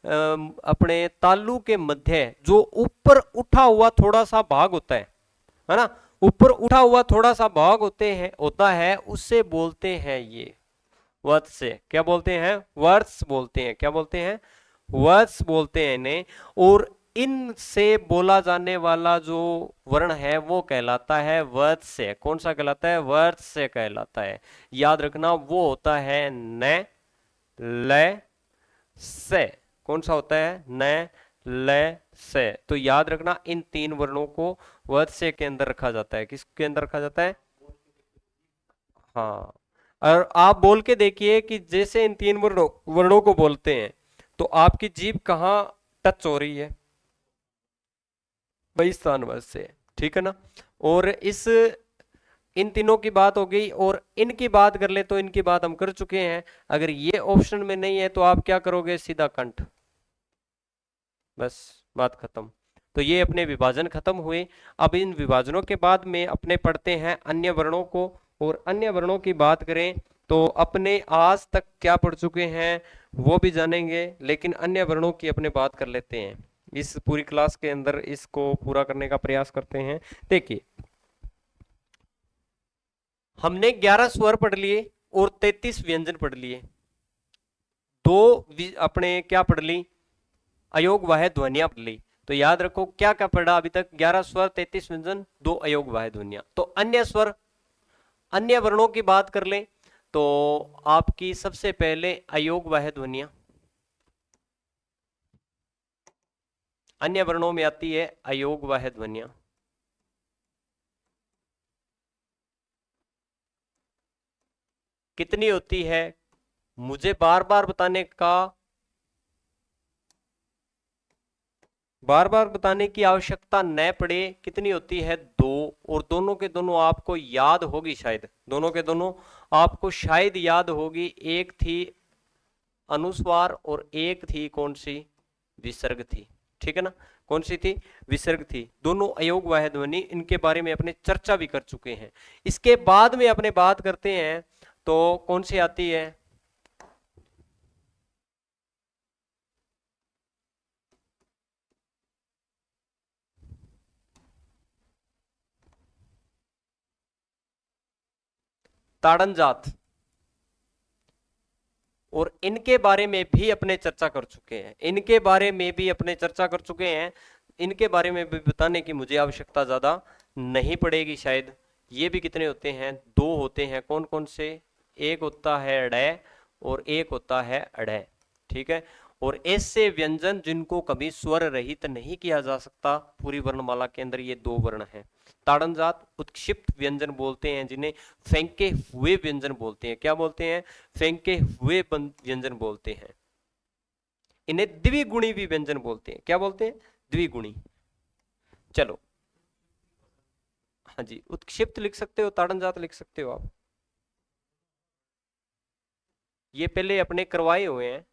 अपने तालू के मध्य जो ऊपर उठा हुआ थोड़ा सा भाग होता है ना, ऊपर उठा हुआ थोड़ा सा भाग होता है, उससे बोलते हैं ये वर्ड्स। से क्या बोलते हैं, वर्ड्स बोलते हैं। क्या बोलते हैं, वर्ड्स बोलते हैं इन्हें। और इनसे बोला जाने वाला जो वर्ण है वो कहलाता है वर्ड्स से। कौन सा कहलाता है, वर्ड्स से कहलाता है। याद रखना वो होता है न, ल, से। कौन सा होता है, न, ल, से। तो याद रखना इन तीन वर्णों को वर्ड्स से के अंदर रखा जाता है। किसके अंदर रखा जाता है, हाँ। और आप बोल के देखिए कि जैसे इन तीन वर्णों को बोलते हैं तो आपकी जीभ कहाँ टच हो रही है, वही स्थान वर्ष से, ठीक है ना। और इस इन तीनों की बात हो गई, और इनकी बात कर ले तो इनकी बात हम कर चुके हैं। अगर ये ऑप्शन में नहीं है तो आप क्या करोगे, सीधा कंठ, बस बात खत्म। तो ये अपने विभाजन खत्म हुए। अब इन विभाजनों के बाद में अपने पढ़ते हैं अन्य वर्णों को। और अन्य वर्णों की बात करें तो अपने आज तक क्या पढ़ चुके हैं वो भी जानेंगे, लेकिन अन्य वर्णों की अपने बात कर लेते हैं। इस पूरी क्लास के अंदर इसको पूरा करने का प्रयास करते हैं। देखिए, हमने 11 स्वर पढ़ लिए और 33 व्यंजन पढ़ लिए। दो अपने क्या पढ़ ली, अयोग वाहे ध्वनिया पढ़ ली। तो याद रखो क्या क्या पढ़ा अभी तक, 11 स्वर, 33 व्यंजन, 2 अयोग वाहे ध्वनिया। तो अन्य स्वर, अन्य वर्णों की बात कर लें तो आपकी सबसे पहले अयोग वाहे ध्वनिया अन्य वर्णों में आती है, अयोग वाहे ध्वनिया। कितनी होती है, मुझे बार बार बताने की आवश्यकता न पड़े। कितनी होती है, 2। और दोनों के दोनों आपको याद होगी शायद, दोनों के दोनों आपको शायद याद होगी। एक थी अनुस्वार और एक थी कौन सी, विसर्ग थी, ठीक है ना। कौन सी थी, विसर्ग थी। दोनों अयोग वाहे ध्वनि, इनके बारे में अपने चर्चा भी कर चुके हैं। इसके बाद में अपने बात करते हैं तो कौन सी आती है, ताड़न जात। और इनके बारे में भी अपने चर्चा कर चुके हैं, इनके बारे में भी अपने चर्चा कर चुके हैं। इनके बारे में भी बताने की मुझे आवश्यकता ज्यादा नहीं पड़ेगी शायद। ये भी कितने होते हैं, 2 होते हैं। कौन कौन से, एक होता है ड और एक होता है अड़, ठीक है। और ऐसे व्यंजन जिनको कभी स्वर रहित नहीं किया जा सकता, पूरी वर्णमाला के अंदर ये 2 वर्ण हैं। ताड़नजात उत्क्षिप्त व्यंजन बोलते हैं जिन्हें फेंके हुए व्यंजन बोलते हैं। क्या बोलते हैं, फेंके हुए व्यंजन बोलते हैं। इन्हें द्विगुणी भी व्यंजन बोलते हैं। क्या बोलते हैं, द्विगुणी। चलो, हाँ जी, उत्क्षिप्त लिख सकते हो, ताड़नजात लिख सकते हो आप। ये पहले अपने करवाए हुए हैं,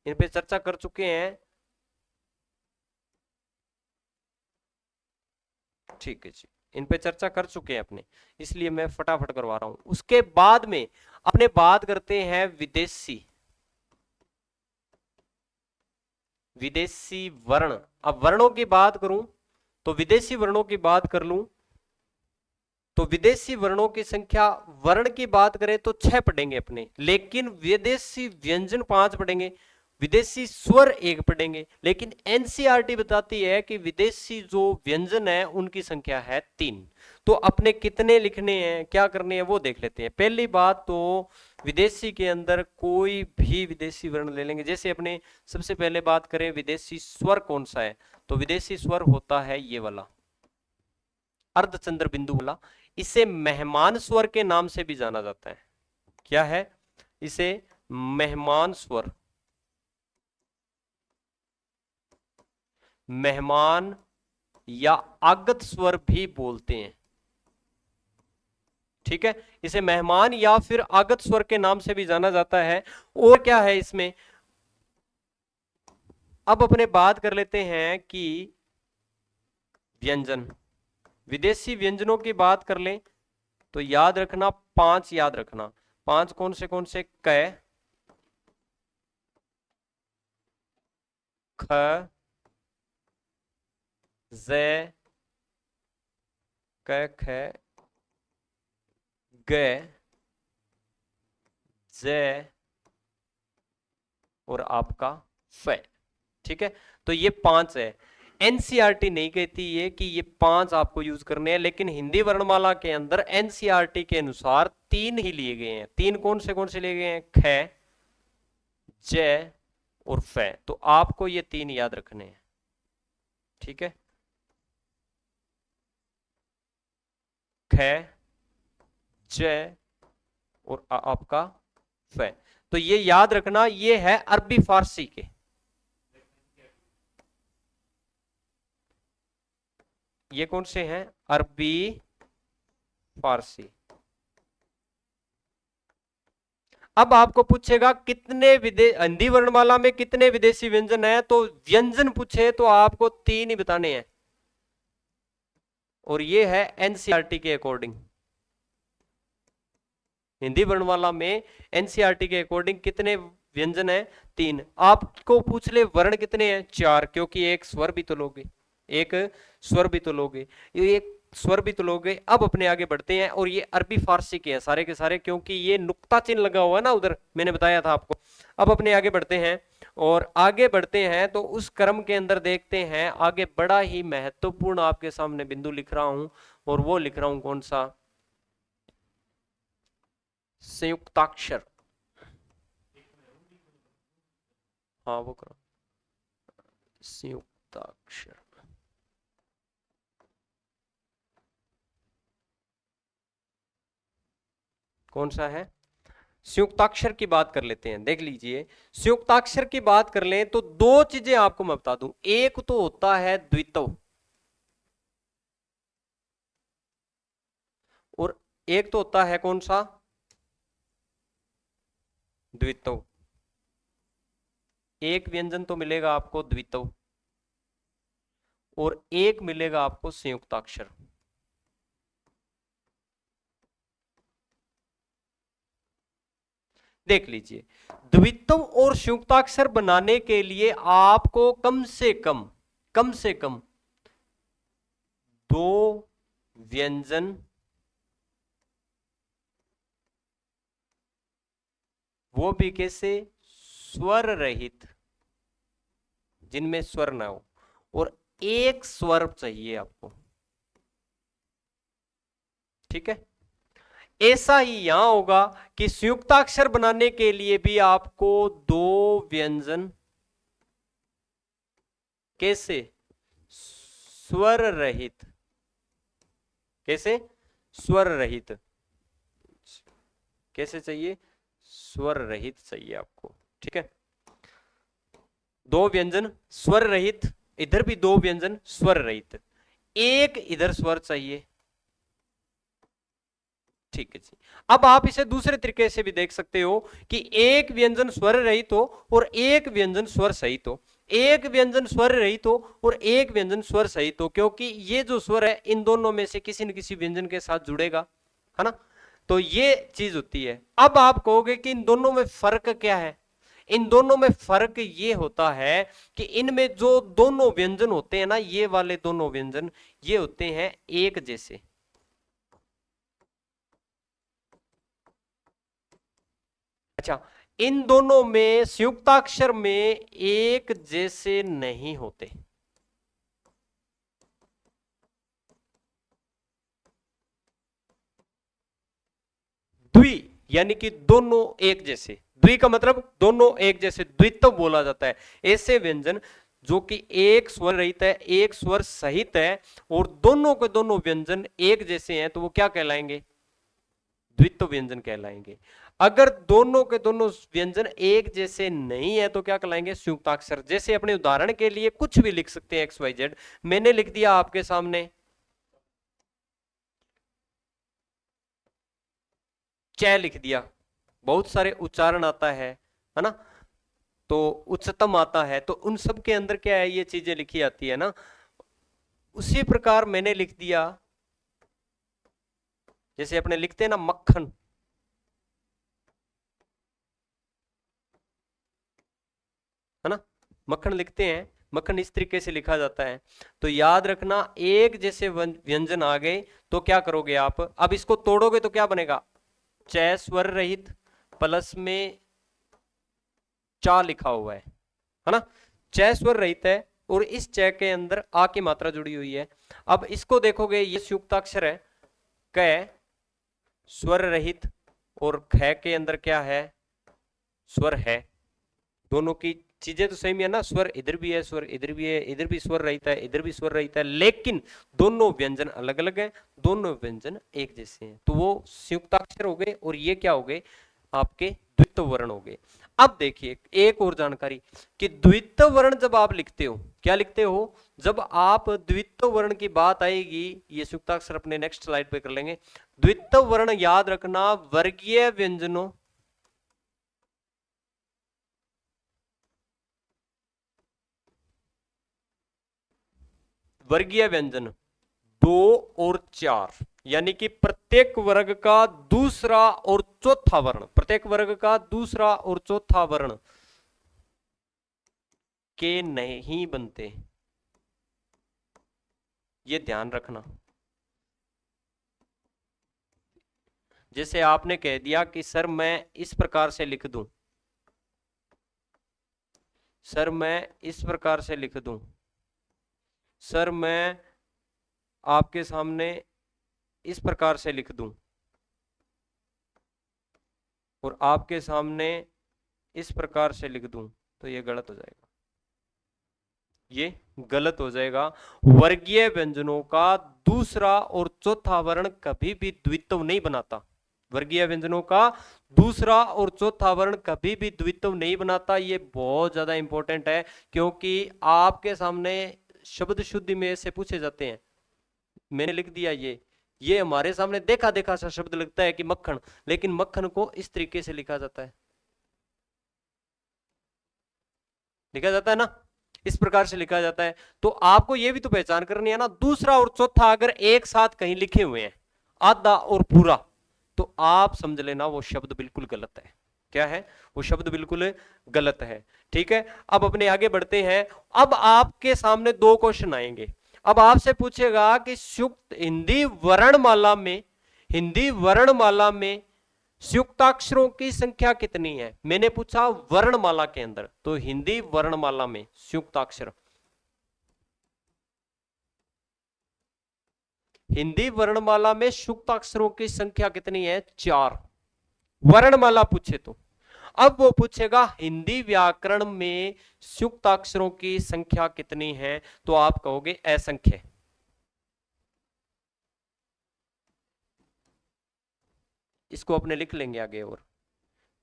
इन पे चर्चा कर चुके हैं, ठीक है जी। इन पे चर्चा कर चुके हैं अपने, इसलिए मैं फटाफट करवा रहा हूं। उसके बाद में अपने बात करते हैं विदेशी, विदेशी वर्ण। अब वर्णों की बात करूं तो विदेशी वर्णों की बात कर लूं तो विदेशी वर्णों की संख्या, वर्ण की बात करें तो 6 पढ़ेंगे अपने, लेकिन विदेशी व्यंजन 5 पढ़ेंगे, विदेशी स्वर 1 पढ़ेंगे। लेकिन एनसीईआरटी बताती है कि विदेशी जो व्यंजन है उनकी संख्या है 3। तो अपने कितने लिखने हैं, क्या करने हैं वो देख लेते हैं। पहली बात तो विदेशी के अंदर कोई भी विदेशी वर्ण ले लेंगे। जैसे अपने सबसे पहले बात करें विदेशी स्वर कौन सा है, तो विदेशी स्वर होता है ये वाला, अर्धचंद्र बिंदु वाला। इसे मेहमान स्वर के नाम से भी जाना जाता है। क्या है, इसे मेहमान स्वर, मेहमान या आगत स्वर भी बोलते हैं। ठीक है, इसे मेहमान या फिर आगत स्वर के नाम से भी जाना जाता है। और क्या है इसमें, अब अपने बात कर लेते हैं कि व्यंजन, विदेशी व्यंजनों की बात कर लें तो याद रखना, 5 याद रखना। 5 कौन से क, ख, ज, क, ख, ग, ज और आपका फ। ठीक है, तो ये 5 है। एनसीईआरटी नहीं कहती है कि ये 5 आपको यूज करने हैं, लेकिन हिंदी वर्णमाला के अंदर एनसीईआरटी के अनुसार 3 ही लिए गए हैं। 3 कौन से लिए गए हैं, ख, ज और फ। तो आपको ये 3 याद रखने हैं। ठीक है, ख, ज और आपका फ। तो ये याद रखना, ये है अरबी फारसी के। ये कौन से हैं, अरबी फारसी। अब आपको पूछेगा कितने हिंदी वर्णमाला में कितने विदेशी व्यंजन है, तो व्यंजन पूछे तो आपको 3 ही बताने हैं, और ये है एनसीईआरटी के अकॉर्डिंग। हिंदी वर्णमाला में एनसीईआरटी के अकॉर्डिंग कितने व्यंजन है, 3। आपको पूछ ले वर्ण कितने हैं, 4, क्योंकि एक स्वर भी तो लोगे, एक स्वर भी तो लोगे, ये एक स्वर भी तो लोगे। अब अपने आगे बढ़ते हैं, और ये अरबी फारसी के हैं सारे के सारे, क्योंकि ये नुक्ता चिन्ह लगा हुआ है ना उधर, मैंने बताया था आपको। अब अपने आगे बढ़ते हैं, और आगे बढ़ते हैं तो उस क्रम के अंदर देखते हैं आगे, बड़ा ही महत्वपूर्ण आपके सामने बिंदु लिख रहा हूं, और वो लिख रहा हूं कौन सा, संयुक्ताक्षर। हाँ वो करो, संयुक्ताक्षर। कौन सा है, संयुक्ताक्षर की बात कर लेते हैं। देख लीजिए, संयुक्ताक्षर की बात कर लें तो 2 चीजें आपको मैं बता दूं। एक तो होता है द्वित्व, और एक तो होता है कौन सा, द्वित्व। एक व्यंजन तो मिलेगा आपको द्वित्व, और एक मिलेगा आपको संयुक्ताक्षर। देख लीजिए, द्वित्व और संयुक्ताक्षर बनाने के लिए आपको कम से कम 2 व्यंजन, वो भी कैसे, स्वर रहित, जिनमें स्वर ना हो, और एक स्वर चाहिए आपको। ठीक है, ऐसा ही यहां होगा कि संयुक्ताक्षर बनाने के लिए भी आपको 2 व्यंजन, कैसे, स्वर रहित, कैसे, स्वर रहित, कैसे चाहिए, स्वर रहित चाहिए आपको। ठीक है, 2 व्यंजन स्वर रहित, इधर भी 2 व्यंजन स्वर रहित, एक इधर स्वर चाहिए। ठीक है जी, अब आप इसे दूसरे तरीके से भी देख सकते हो कि एक व्यंजन स्वर रहित हो और एक व्यंजन स्वर सहित हो, एक व्यंजन स्वर रहित हो और एक व्यंजन स्वर सहित हो, क्योंकि ये जो स्वर है इन दोनों में से किसी न किसी व्यंजन के साथ जुड़ेगा, है ना। तो ये चीज होती है। अब आप कहोगे कि इन दोनों में फर्क क्या है, इन दोनों में फर्क ये होता है कि इनमें जो दोनों व्यंजन होते हैं ना, ये वाले दोनों व्यंजन, ये होते हैं एक जैसे। अच्छा, इन दोनों में संयुक्ताक्षर में एक जैसे नहीं होते। द्वि यानी कि दोनों एक जैसे, द्वि का मतलब दोनों एक जैसे, द्वित्व बोला जाता है ऐसे व्यंजन जो कि एक स्वर रहित है, एक स्वर सहित है, और दोनों के दोनों व्यंजन एक जैसे हैं, तो वो क्या कहलाएंगे, द्वित्व व्यंजन कहलाएंगे। अगर दोनों के दोनों व्यंजन एक जैसे नहीं है तो क्या कहलाएंगे, संयुक्ताक्षर। जैसे अपने उदाहरण के लिए कुछ भी लिख सकते हैं, एक्स वाई जेड, मैंने लिख दिया आपके सामने च लिख दिया, बहुत सारे उच्चारण आता है ना, तो उच्चतम आता है, तो उन सब के अंदर क्या है, ये चीजें लिखी आती है ना। उसी प्रकार मैंने लिख दिया, जैसे अपने लिखते हैं ना मक्खन, है ना, मक्खन लिखते हैं, मक्खन इस तरीके से लिखा जाता है। तो याद रखना, एक जैसे व्यंजन आ गए तो क्या करोगे आप, अब इसको तोड़ोगे तो क्या बनेगा, च स्वर रहित प्लस में चा लिखा हुआ है ना, च स्वर रहित है और इस च के अंदर आ की मात्रा जुड़ी हुई है। अब इसको देखोगे, ये संयुक्ताक्षर है, क स्वर रहित और ख के अंदर क्या है, स्वर है। दोनों की चीजें तो सेम है ना, स्वर इधर भी है, स्वर इधर भी है, इधर भी स्वर रहता है, इधर भी स्वर रहता है, लेकिन दोनों व्यंजन अलग अलग हैं, दोनों व्यंजन एक जैसे हैं, तो वो संयुक्ताक्षर हो गए और ये क्या हो गए, आपके द्वित्व वर्ण हो गए। अब देखिए एक और जानकारी कि द्वित्व वर्ण जब आप लिखते हो, क्या लिखते हो, जब आप द्वित्व वर्ण की बात आएगी, ये संयुक्ताक्षर अपने नेक्स्ट स्लाइड पे कर लेंगे। द्वित्व वर्ण याद रखना, वर्गीय व्यंजनों, वर्गीय व्यंजन 2 और 4, यानी कि प्रत्येक वर्ग का दूसरा और चौथा वर्ण, प्रत्येक वर्ग का दूसरा और चौथा वर्ण के नहीं बनते, ये ध्यान रखना। जैसे आपने कह दिया कि सर मैं इस प्रकार से लिख दूं, सर मैं इस प्रकार से लिख दूं, सर मैं आपके सामने इस प्रकार से लिख दूं और आपके सामने इस प्रकार से लिख दूं, तो ये गलत हो जाएगा, ये गलत हो जाएगा। वर्गीय व्यंजनों का दूसरा और चौथा वर्ण कभी भी द्वित्व नहीं बनाता, वर्गीय व्यंजनों का दूसरा और चौथा वर्ण कभी भी द्वित्व नहीं बनाता। ये बहुत ज्यादा इंपॉर्टेंट है, क्योंकि आपके सामने शब्द शुद्धि में से पूछे जाते हैं। मैंने लिख दिया ये हमारे सामने देखा देखा सा शब्द लगता है कि मक्खन, लेकिन मक्खन को इस तरीके से लिखा जाता है, लिखा जाता है ना, इस प्रकार से लिखा जाता है। तो आपको यह भी तो पहचान करनी है ना, दूसरा और चौथा अगर एक साथ कहीं लिखे हुए हैं, आधा और पूरा, तो आप समझ लेना वो शब्द बिल्कुल गलत है। क्या है वो शब्द, बिल्कुल गलत है। ठीक है, अब अपने आगे बढ़ते हैं। अब आपके सामने दो क्वेश्चन आएंगे। अब आपसे पूछेगा कि संयुक्त हिंदी वर्णमाला में, हिंदी वर्णमाला में संयुक्ताक्षरों की संख्या कितनी है। मैंने पूछा वर्णमाला के अंदर, तो हिंदी वर्णमाला में संयुक्ताक्षर, हिंदी वर्णमाला में संयुक्ताक्षरों की संख्या कितनी है, 4। वर्णमाला पूछे तो। अब वो पूछेगा हिंदी व्याकरण में संयुक्ताक्षरों की संख्या कितनी है, तो आप कहोगे असंख्य। इसको अपने लिख लेंगे आगे, और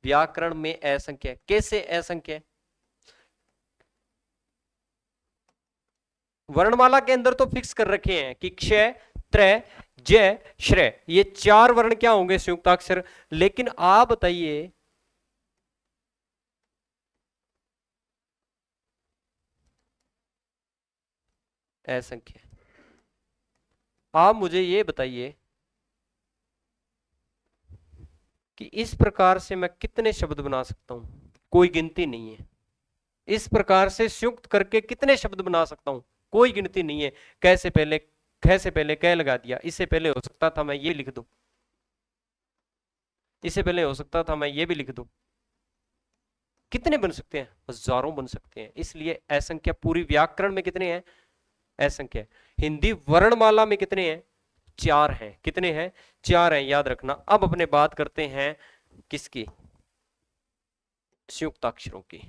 व्याकरण में असंख्य, कैसे असंख्य, वर्णमाला के अंदर तो फिक्स कर रखे हैं कि क्षय, त्रय, जय, श्रेय, ये 4 वर्ण क्या होंगे संयुक्ताक्षर, लेकिन आप बताइए असंख्य। आप मुझे ये बताइए कि इस प्रकार से मैं कितने शब्द बना सकता हूं, कोई गिनती नहीं है। इस प्रकार से संयुक्त करके कितने शब्द बना सकता हूं, कोई गिनती नहीं है। कैसे पहले, कैसे पहले कै लगा दिया, इससे पहले हो सकता था मैं ये लिख दूं, इससे पहले हो सकता था मैं ये भी लिख दूं। कितने बन सकते हैं, हजारों बन सकते हैं। इसलिए असंख्य। पूरी व्याकरण में कितने हैं, असंख्य। हिंदी वर्णमाला में कितने हैं, 4 हैं। कितने हैं, 4 हैं, याद रखना। अब अपने बात करते हैं किसकी, संयुक्ताक्षरों की।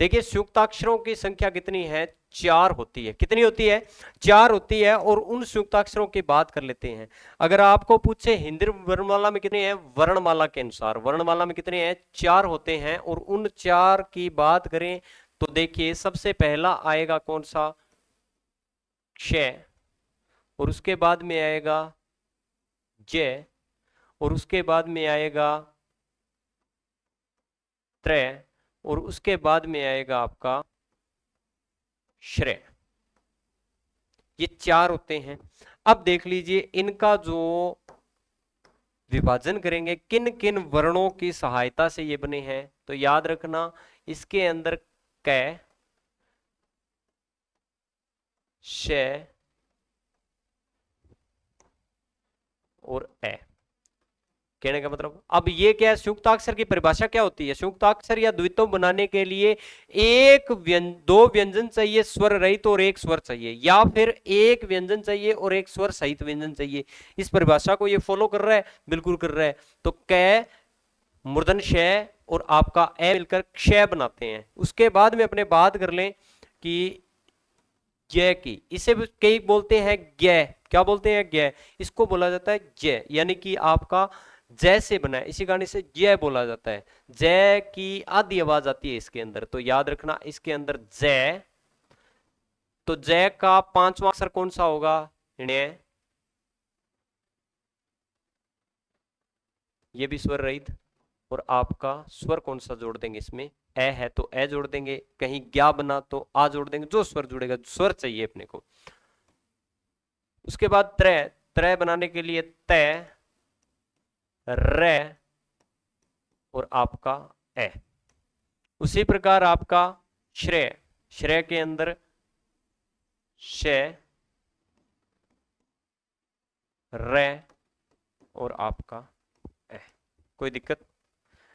देखिए संयुक्ताक्षरों की संख्या कितनी है, 4 होती है। कितनी होती है, 4 होती है। और उन संयुक्ताक्षरों की बात कर लेते हैं। अगर आपको पूछे हिंदी वर्णमाला में कितने हैं, वर्णमाला के अनुसार वर्णमाला में कितने हैं, 4 होते हैं। और उन 4 की बात करें तो देखिए सबसे पहला आएगा कौन सा, क्ष, और उसके बाद में आएगा जय, और उसके बाद में आएगा त्रय, और उसके बाद में आएगा आपका श्रेय। ये चार होते हैं। अब देख लीजिए इनका जो विभाजन करेंगे किन किन वर्णों की सहायता से ये बने हैं, तो याद रखना इसके अंदर क, श और ए। कहने का मतलब अब ये क्या है, संयुक्ताक्षर की परिभाषा क्या होती है, संयुक्ताक्षर या द्वित्व बनाने के लिए दो व्यंजन चाहिए स्वर रहित और एक स्वर चाहिए, या फिर एक व्यंजन चाहिए और एक स्वर सहित व्यंजन चाहिए। इस परिभाषा को ये फॉलो कर रहा है, बिल्कुल कर रहा है। तो क, मूर्धन श और आपका ए मिलकर क्षय बनाते हैं। उसके बाद में अपने बात कर लें कि जय की, इसे कई बोलते हैं ज्ञ, क्या बोलते हैं ज्ञ, इसको बोला जाता है जय, यानी कि आपका जय से बना है, इसी कारण से जय बोला जाता है। जय की आधी आवाज आती है इसके अंदर, तो याद रखना इसके अंदर जय। तो जय का पांचवा अक्षर कौन सा होगा, ण्य, ये भी स्वर रहित, और आपका स्वर कौन सा जोड़ देंगे इसमें, ए है तो ए जोड़ देंगे, कहीं ज्ञा बना तो आ जोड़ देंगे, जो स्वर जुड़ेगा, स्वर चाहिए अपने को। उसके बाद त्रय, त्रय बनाने के लिए तय, रे और आपका ए। उसी प्रकार आपका श्रेय, श्रेय के अंदर श, रे और आपका ए। कोई दिक्कत,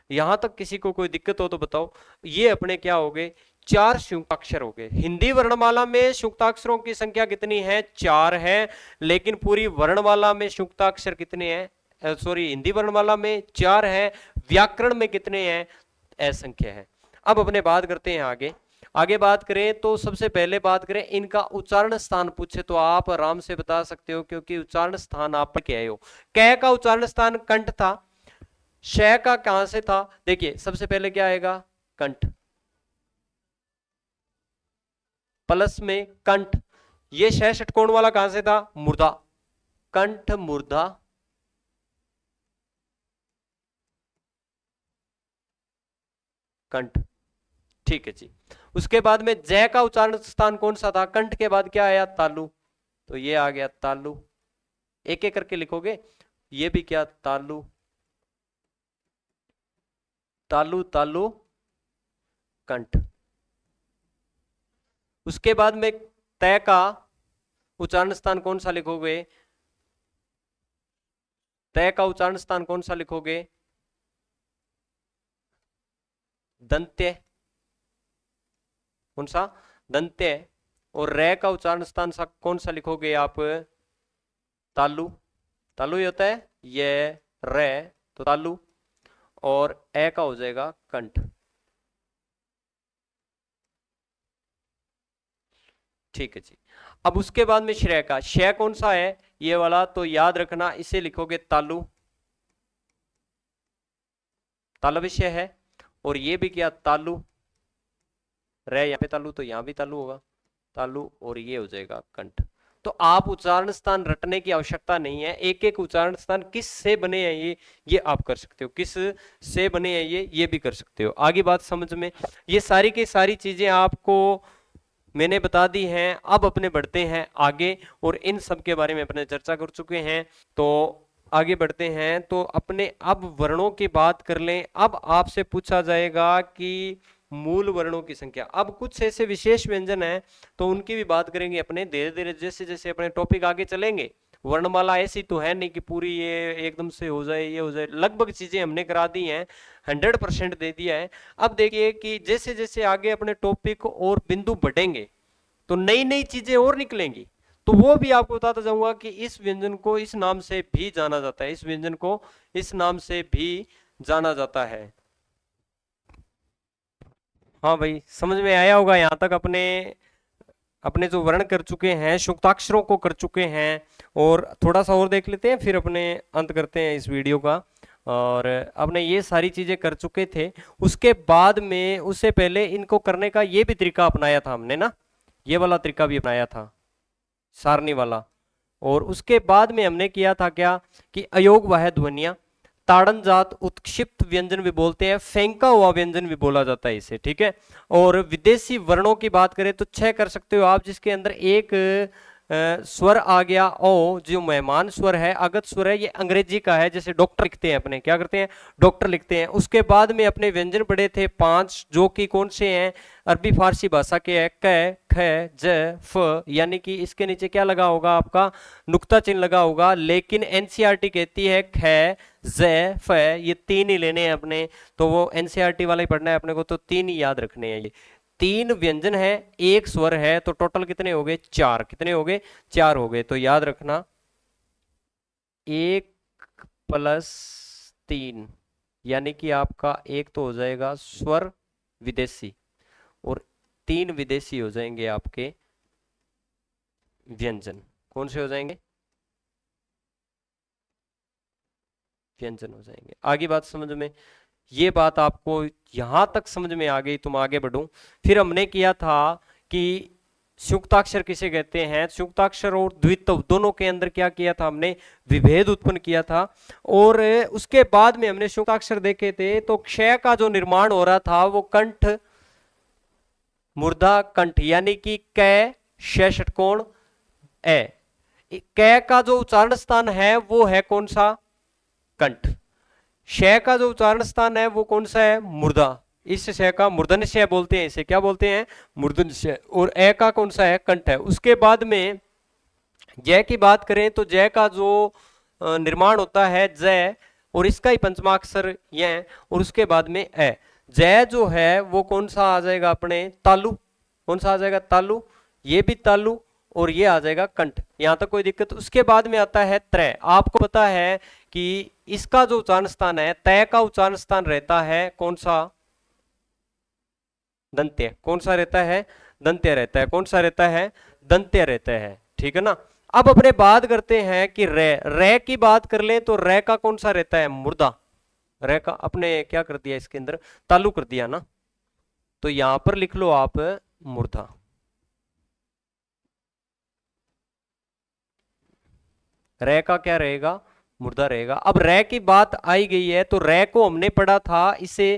यहां तक किसी को कोई दिक्कत हो तो बताओ। ये अपने क्या हो गए, चार संयुक्ताक्षर हो गए। हिंदी वर्णमाला में संयुक्ताक्षरों की संख्या कितनी है, चार है, लेकिन पूरी वर्णमाला में संयुक्ताक्षर कितने हैं, सॉरी हिंदी वर्णमाला में चार है, व्याकरण में कितने हैं, असंख्य है। अब अपने बात करते हैं आगे। आगे बात करें तो सबसे पहले बात करें इनका उच्चारण स्थान पूछे तो आप आराम से बता सकते हो, क्योंकि उच्चारण स्थान आप पढ़ के आए हो। क का उच्चारण स्थान कंठ था, श का कहां से था, देखिए सबसे पहले क्या आएगा, कंठ, प्लस में कंठ, ये श षटकोण वाला कहां से था, मूर्धा, कंठ मूर्धा, कंठ, ठीक है जी। उसके बाद में जय का उच्चारण स्थान कौन सा था, कंठ के बाद क्या आया, तालु, तो ये आ गया तालु, एक एक करके लिखोगे, ये भी क्या, तालु, तालु तालु कंठ। उसके बाद में तय का उच्चारण स्थान कौन सा लिखोगे, तय का उच्चारण स्थान कौन सा लिखोगे, दंत्य, कौन सा, दंत्य। और रे का उच्चारण स्थान कौन सा लिखोगे आप, तालु, तालु ही होता है ये रे, तो तालु, और ए का हो जाएगा कंठ, ठीक है जी। अब उसके बाद में श्रेय का, श कौन सा है, ये वाला, तो याद रखना इसे लिखोगे तालु, तालविषय है, और ये भी क्या, तालु, रे यहाँ पे तालु, तो यहाँ भी तालु होगा, तालु, और ये हो जाएगा कंठ। तो आप उच्चारण स्थान रटने की आवश्यकता नहीं है, एक एक उच्चारण स्थान किस से बने हैं ये आप कर सकते हो, किस से बने हैं ये भी कर सकते हो। आगे बात समझ में, ये सारी की सारी चीजें आपको मैंने बता दी हैं। अब अपने बढ़ते हैं आगे, और इन सब के बारे में अपने चर्चा कर चुके हैं, तो आगे बढ़ते हैं। तो अपने अब वर्णों की बात कर लें। अब आपसे पूछा जाएगा कि मूल वर्णों की संख्या, अब कुछ ऐसे विशेष व्यंजन हैं तो उनकी भी बात करेंगे अपने, धीरे धीरे जैसे जैसे अपने टॉपिक आगे चलेंगे। वर्णमाला ऐसी तो है नहीं कि पूरी ये एकदम से हो जाए, ये हो जाए, लगभग चीजें हमने करा दी हैं, 100% दे दिया है। अब देखिए कि जैसे जैसे आगे अपने टॉपिक और बिंदु बढ़ेंगे तो नई नई चीजें और निकलेंगी, तो वो भी आपको बताता जाऊंगा कि इस व्यंजन को इस नाम से भी जाना जाता है, इस व्यंजन को इस नाम से भी जाना जाता है। हाँ भाई, समझ में आया होगा यहाँ तक। अपने अपने जो वर्ण कर चुके हैं, संयुक्ताक्षरों को कर चुके हैं, और थोड़ा सा और देख लेते हैं फिर अपने अंत करते हैं इस वीडियो का। और अपने ये सारी चीजें कर चुके थे। उसके बाद में उससे पहले इनको करने का ये भी तरीका अपनाया था हमने ना, ये वाला तरीका भी अपनाया था, सारणी वाला। और उसके बाद में हमने किया था क्या कि अयोग वाह ध्वनियां, ताड़न जात उत्क्षिप्त व्यंजन भी बोलते हैं, फेंका हुआ व्यंजन भी बोला जाता है इसे, ठीक है। और विदेशी वर्णों की बात करें तो 6 कर सकते हो आप, जिसके अंदर एक स्वर आ गया ओ, जो मेहमान स्वर है, अगत स्वर है, ये अंग्रेजी का है, जैसे डॉक्टर लिखते हैं अपने, क्या करते हैं, डॉक्टर लिखते हैं। उसके बाद में अपने व्यंजन पढ़े थे 5, जो कि कौन से हैं, अरबी फारसी भाषा के है, क, ख, ज, फ, यानी कि इसके नीचे क्या लगा होगा आपका, नुक्ता चिन्ह लगा होगा। लेकिन एनसीईआरटी कहती है ख, ज, फ, ये 3 ही लेने हैं अपने, तो वो एनसीईआरटी वाला ही पढ़ना है अपने को, तो 3 ही याद रखने हैं। ये 3 व्यंजन है, एक स्वर है, तो टोटल कितने हो गए, 4। कितने हो गए, 4 हो गए। तो याद रखना 1 + 3, यानी कि आपका एक तो हो जाएगा स्वर विदेशी, और 3 विदेशी हो जाएंगे आपके व्यंजन। कौन से हो जाएंगे, व्यंजन हो जाएंगे। आगे बात समझ में, ये बात आपको यहां तक समझ में आ गई, तुम आगे बढ़ो। फिर हमने किया था कि संयुक्ताक्षर किसे कहते हैं, संयुक्ताक्षर और द्वित्व दोनों के अंदर क्या किया था हमने, विभेद उत्पन्न किया था। और उसके बाद में हमने संयुक्ताक्षर देखे थे, तो क्षय का जो निर्माण हो रहा था वो कंठ, मूर्धा, कंठ, यानी कि क, श, षटकोण, ए। क का जो उच्चारण स्थान है वो है कौन सा, कंठ। श का जो उच्चारण स्थान है वो कौन सा है, मूर्धा। इस श का मूर्धन्य श बोलते हैं, इसे क्या बोलते हैं, मूर्धन्य श। और ए का कौन सा है, कंठ है। उसके बाद में जय की बात करें तो जय का जो निर्माण होता है जय, और इसका ही पंचमाक्षर य, और उसके बाद में ए। जय जो है वो कौन सा आ जाएगा अपने, तालु। कौन सा आ जाएगा, तालु, ये भी तालु, और ये आ जाएगा कंठ। यहां तक कोई दिक्कत। उसके बाद में आता है त्रय। आपको पता है कि इसका जो उच्चारण स्थान है, तय का उच्चारण स्थान रहता है कौन सा, दंत्य। कौन सा रहता है, दंत्य रहता है। कौन सा रहता है, दंत्य रहता है, ठीक है ना। अब अपने बात करते हैं कि रे की बात कर ले तो रे का कौन सा रहता है, मुर्दा। रे का अपने क्या कर दिया, इसके अंदर तालु कर दिया ना, तो यहां पर लिख लो आप मुर्दा। रे का क्या रहेगा, मुर्दा रहेगा। अब रे की बात आई गई है तो रे को हमने पढ़ा था, इसे,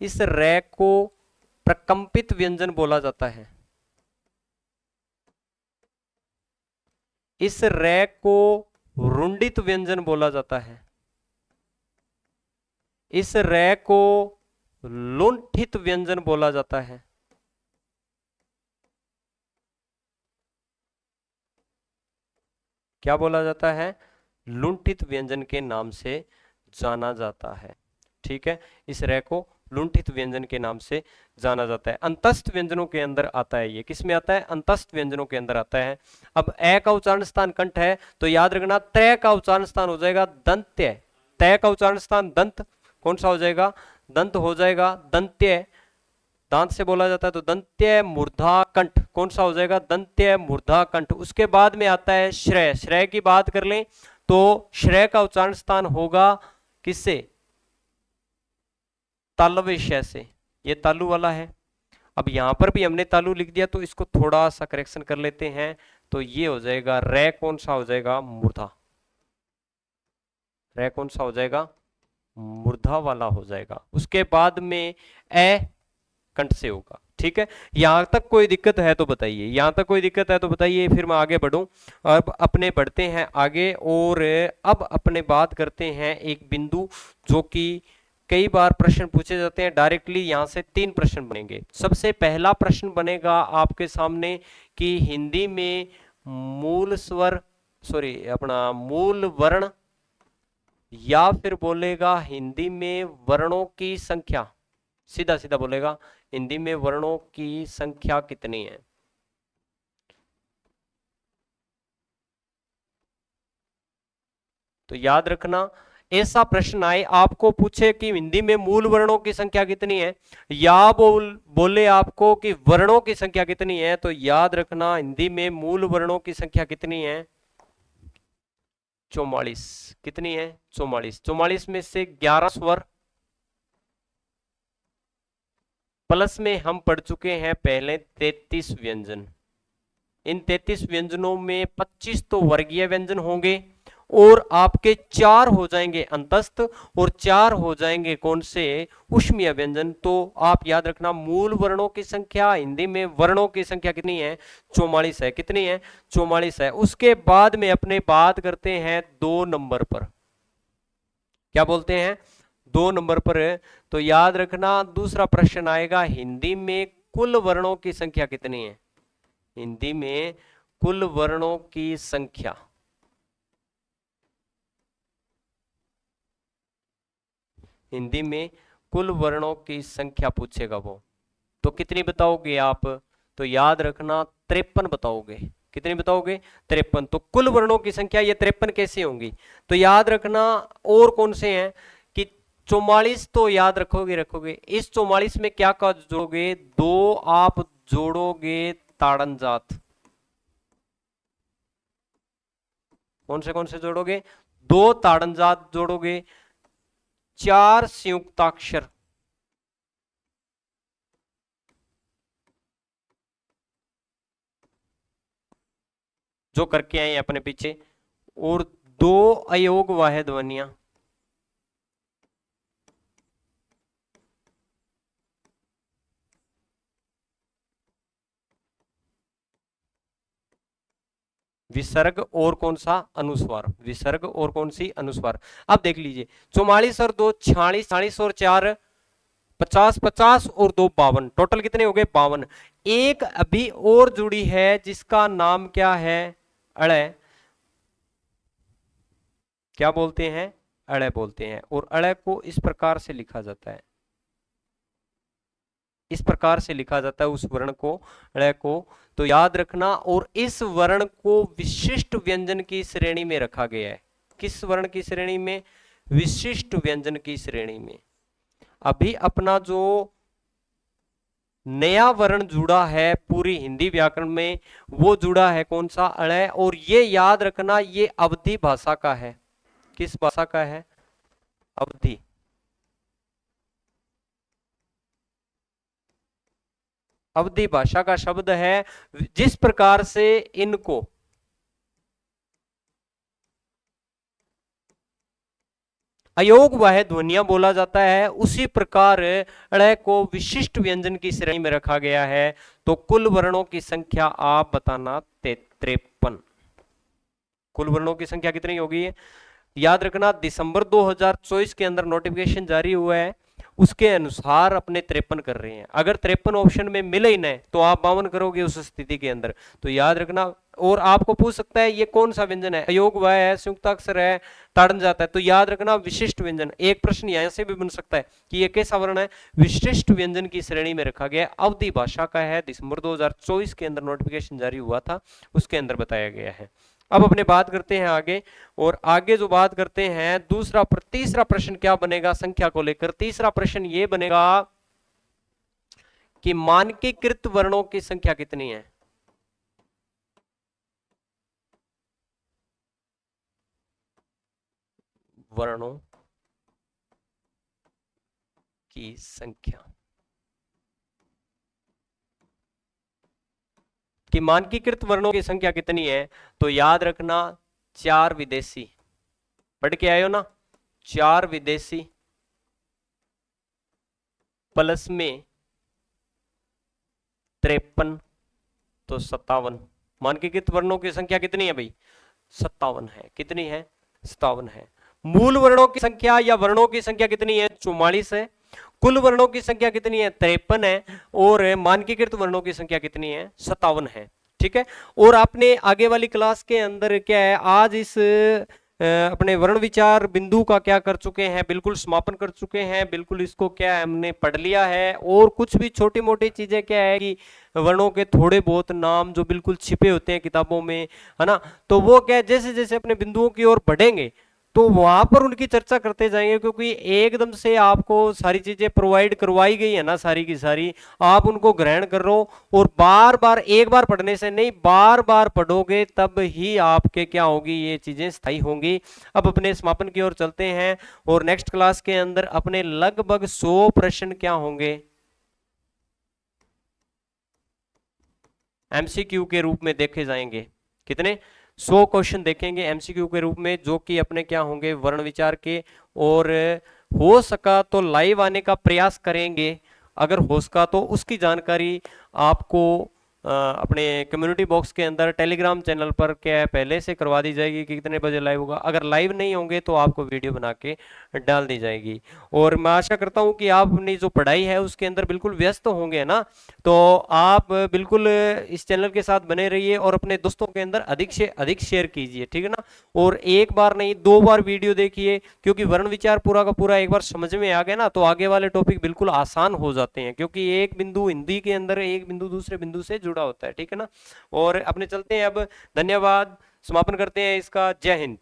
इस रे को प्रकंपित व्यंजन बोला जाता है। इस रे को रुंडित व्यंजन बोला जाता है। इस रे को लुंठित व्यंजन बोला जाता है। क्या बोला जाता है, लुंठित व्यंजन के नाम से जाना जाता है, ठीक है। इस रे को लुंठित व्यंजन के नाम से जाना जाता है। अंतस्थ व्यंजनों के अंदर आता है, ये किस में आता है, अंतस्थ व्यंजनों के अंदर आता है। अब ए का उच्चारण स्थान कंठ है, तो याद रखना तय का उच्चारण स्थान हो जाएगा दंत्य। तय का उच्चारण स्थान दंत, कौन सा हो जाएगा, दंत हो जाएगा, दंत्य, दांत से बोला जाता है, तो दंत्य मूर्धा कंठ, कौन सा हो जाएगा, दंत्य मूर्धा कंठ। उसके बाद में आता है श्रेय। श्रेय की बात कर लें तो श्रेय का उच्चारण स्थान होगा किससे, तालव्य श से, ये तालु वाला है। अब यहां पर भी हमने तालु लिख दिया, तो इसको थोड़ा सा करेक्शन कर लेते हैं, तो ये हो जाएगा रे, कौन सा हो जाएगा, मूर्धा। रे कौन सा हो जाएगा, मूर्धा वाला हो जाएगा। उसके बाद में ए कंठ से होगा, ठीक है। यहां तक कोई दिक्कत है तो बताइए, यहां तक कोई दिक्कत है तो बताइए, फिर मैं आगे बढ़ूं। अब अपने बढ़ते हैं आगे, और अब अपने बात करते हैं एक बिंदु, जो कि कई बार प्रश्न पूछे जाते हैं डायरेक्टली। यहां से 3 प्रश्न बनेंगे। सबसे पहला प्रश्न बनेगा आपके सामने कि हिंदी में मूल स्वर, सॉरी अपना मूल वर्ण, या फिर बोलेगा हिंदी में वर्णों की संख्या, सीधा सीधा बोलेगा हिंदी में वर्णों की संख्या कितनी है। तो याद रखना, ऐसा प्रश्न आए आपको पूछे कि हिंदी में मूल वर्णों की संख्या कितनी है, या बोले आपको कि वर्णों की संख्या कितनी है, तो याद रखना हिंदी में मूल वर्णों की संख्या कितनी है, 44। कितनी है? 44। 44 में से 11 स्वर, प्लस में हम पढ़ चुके हैं पहले 33 व्यंजन। इन 33 व्यंजनों में 25 तो वर्गीय व्यंजन होंगे और आपके 4 हो जाएंगे अंतस्थ और 4 हो जाएंगे कौन से? ऊष्मीय व्यंजन। तो आप याद रखना मूल वर्णों की संख्या, हिंदी में वर्णों की संख्या कितनी है? 44 है। कितनी है? 44 है। उसके बाद में अपने बात करते हैं 2 नंबर पर। क्या बोलते हैं? 2 नंबर पर। तो याद रखना दूसरा प्रश्न आएगा, हिंदी में कुल वर्णों की संख्या कितनी है? हिंदी में कुल वर्णों की संख्या। हिंदी में कुल वर्णों की संख्या पूछेगा वो, तो कितनी बताओगे आप? तो याद रखना 53 बताओगे। कितनी बताओगे? 53। तो कुल वर्णों की संख्या ये 53 कैसे होंगी? तो याद रखना और कौन से हैं कि 44 तो याद रखोगे। इस 44 में क्या का जोड़ोगे? 2 आप जोड़ोगे ताड़न जात। कौन से जोड़ोगे? 2 ताड़न जात जोड़ोगे, 4 संयुक्ताक्षर, जो करके आए अपने पीछे, और 2 अयोग वाहे ध्वनियां। विसर्ग और कौन सा? अनुस्वार। विसर्ग और कौन सी? अनुस्वार। अब देख लीजिए, 44 और 2 46, 46 और 4 50, 50 और 2 52। टोटल कितने हो गए? 52। एक अभी और जुड़ी है जिसका नाम क्या है? अड़े। क्या बोलते हैं? अड़े बोलते हैं। और अड़े को इस प्रकार से लिखा जाता है, इस प्रकार से लिखा जाता है उस वर्ण को, अड़े को। तो याद रखना, और इस वर्ण को विशिष्ट व्यंजन की श्रेणी में रखा गया है। किस वर्ण की श्रेणी में? विशिष्ट व्यंजन की श्रेणी में। अभी अपना जो नया वर्ण जुड़ा है पूरी हिंदी व्याकरण में, वो जुड़ा है कौन सा? अड़े। और ये याद रखना, ये अवधी भाषा का है। किस भाषा का है? अवधी। अवधी भाषा का शब्द है। जिस प्रकार से इनको अयोग वाहे ध्वनियां बोला जाता है, उसी प्रकार अड़े को विशिष्ट व्यंजन की श्रेणी में रखा गया है। तो कुल वर्णों की संख्या आप बताना 53। कुल वर्णों की संख्या कितनी होगी? याद रखना, दिसंबर 2024 के अंदर नोटिफिकेशन जारी हुआ है, उसके अनुसार अपने 53 कर रहे हैं। अगर 53 ऑप्शन में मिले ही नहीं तो आप 52 करोगे उस स्थिति के अंदर। तो याद रखना। और आपको पूछ सकता है ये कौन सा व्यंजन है? अयोग वाय है, संयुक्ताक्षर है, ताड़न जाता है। तो याद रखना विशिष्ट व्यंजन। एक प्रश्न यहां से भी बन सकता है कि ये कैसा वर्ण है? विशिष्ट व्यंजन की श्रेणी में रखा गया है, अवधी भाषा का है, दिसंबर 2024 के अंदर नोटिफिकेशन जारी हुआ था, उसके अंदर बताया गया है। अब अपने बात करते हैं आगे, और आगे जो बात करते हैं तीसरा प्रश्न क्या बनेगा संख्या को लेकर? तीसरा प्रश्न ये बनेगा कि मानकीकृत वर्णों की संख्या कितनी है? वर्णों की संख्या, कि मानकीकृत वर्णों की संख्या कितनी है? तो याद रखना 4 विदेशी। पढ़ के आयो ना? 4 विदेशी प्लस में 53, तो 57। मानकीकृत वर्णों की संख्या कितनी है भाई? 57 है। कितनी है? 57 है। मूल वर्णों की संख्या या वर्णों की संख्या कितनी है? 44 है। कुल वर्णों की संख्या कितनी है? 53 है। और मानकीकृत वर्णों की संख्या कितनी है? 57 है। ठीक है। और आपने आगे वाली क्लास के अंदर क्या है, आज इस अपने वर्ण विचार बिंदु का क्या कर चुके हैं? बिल्कुल समापन कर चुके हैं। बिल्कुल इसको क्या है, हमने पढ़ लिया है। और कुछ भी छोटी मोटी चीजें क्या है कि वर्णों के थोड़े बहुत नाम जो बिल्कुल छिपे होते हैं किताबों में, है ना, तो वो क्या है, जैसे जैसे अपने बिंदुओं की ओर बढ़ेंगे तो वहां पर उनकी चर्चा करते जाएंगे, क्योंकि एकदम से आपको सारी चीजें प्रोवाइड करवाई गई है ना, सारी की सारी आप उनको ग्रहण कर रहे हो, और बार बार एक बार पढ़ने से नहीं, बार बार पढ़ोगे तब ही आपके क्या होगी, ये चीजें स्थायी होंगी। अब अपने समापन की ओर चलते हैं, और नेक्स्ट क्लास के अंदर अपने लगभग 100 प्रश्न क्या होंगे, एमसीक्यू के रूप में देखे जाएंगे। कितने? 100 क्वेश्चन देखेंगे एमसीक्यू के रूप में, जो कि अपने क्या होंगे, वर्ण विचार के। और हो सका तो लाइव आने का प्रयास करेंगे, अगर हो सका तो उसकी जानकारी आपको अपने कम्युनिटी बॉक्स के अंदर टेलीग्राम चैनल पर क्या पहले से करवा दी जाएगी कि कितने बजे लाइव होगा। अगर लाइव नहीं होंगे तो आपको वीडियो बना के डाल दी जाएगी। और मैं आशा करता हूं कि आप अपनी जो पढ़ाई है उसके अंदर बिल्कुल व्यस्त होंगे ना, तो आप बिल्कुल इस चैनल के साथ बने रहिए और अपने दोस्तों के अंदर अधिक से अधिक शेयर कीजिए, ठीक है ना। और एक बार नहीं 2 बार वीडियो देखिए, क्योंकि वर्ण विचार पूरा का पूरा एक बार समझ में आ गया ना, तो आगे वाले टॉपिक बिल्कुल आसान हो जाते हैं, क्योंकि एक बिंदु हिंदी के अंदर एक बिंदु दूसरे बिंदु से जुड़ा होता है, ठीक है ना। और अपने चलते हैं अब, धन्यवाद, समापन करते हैं इसका। जय हिंद।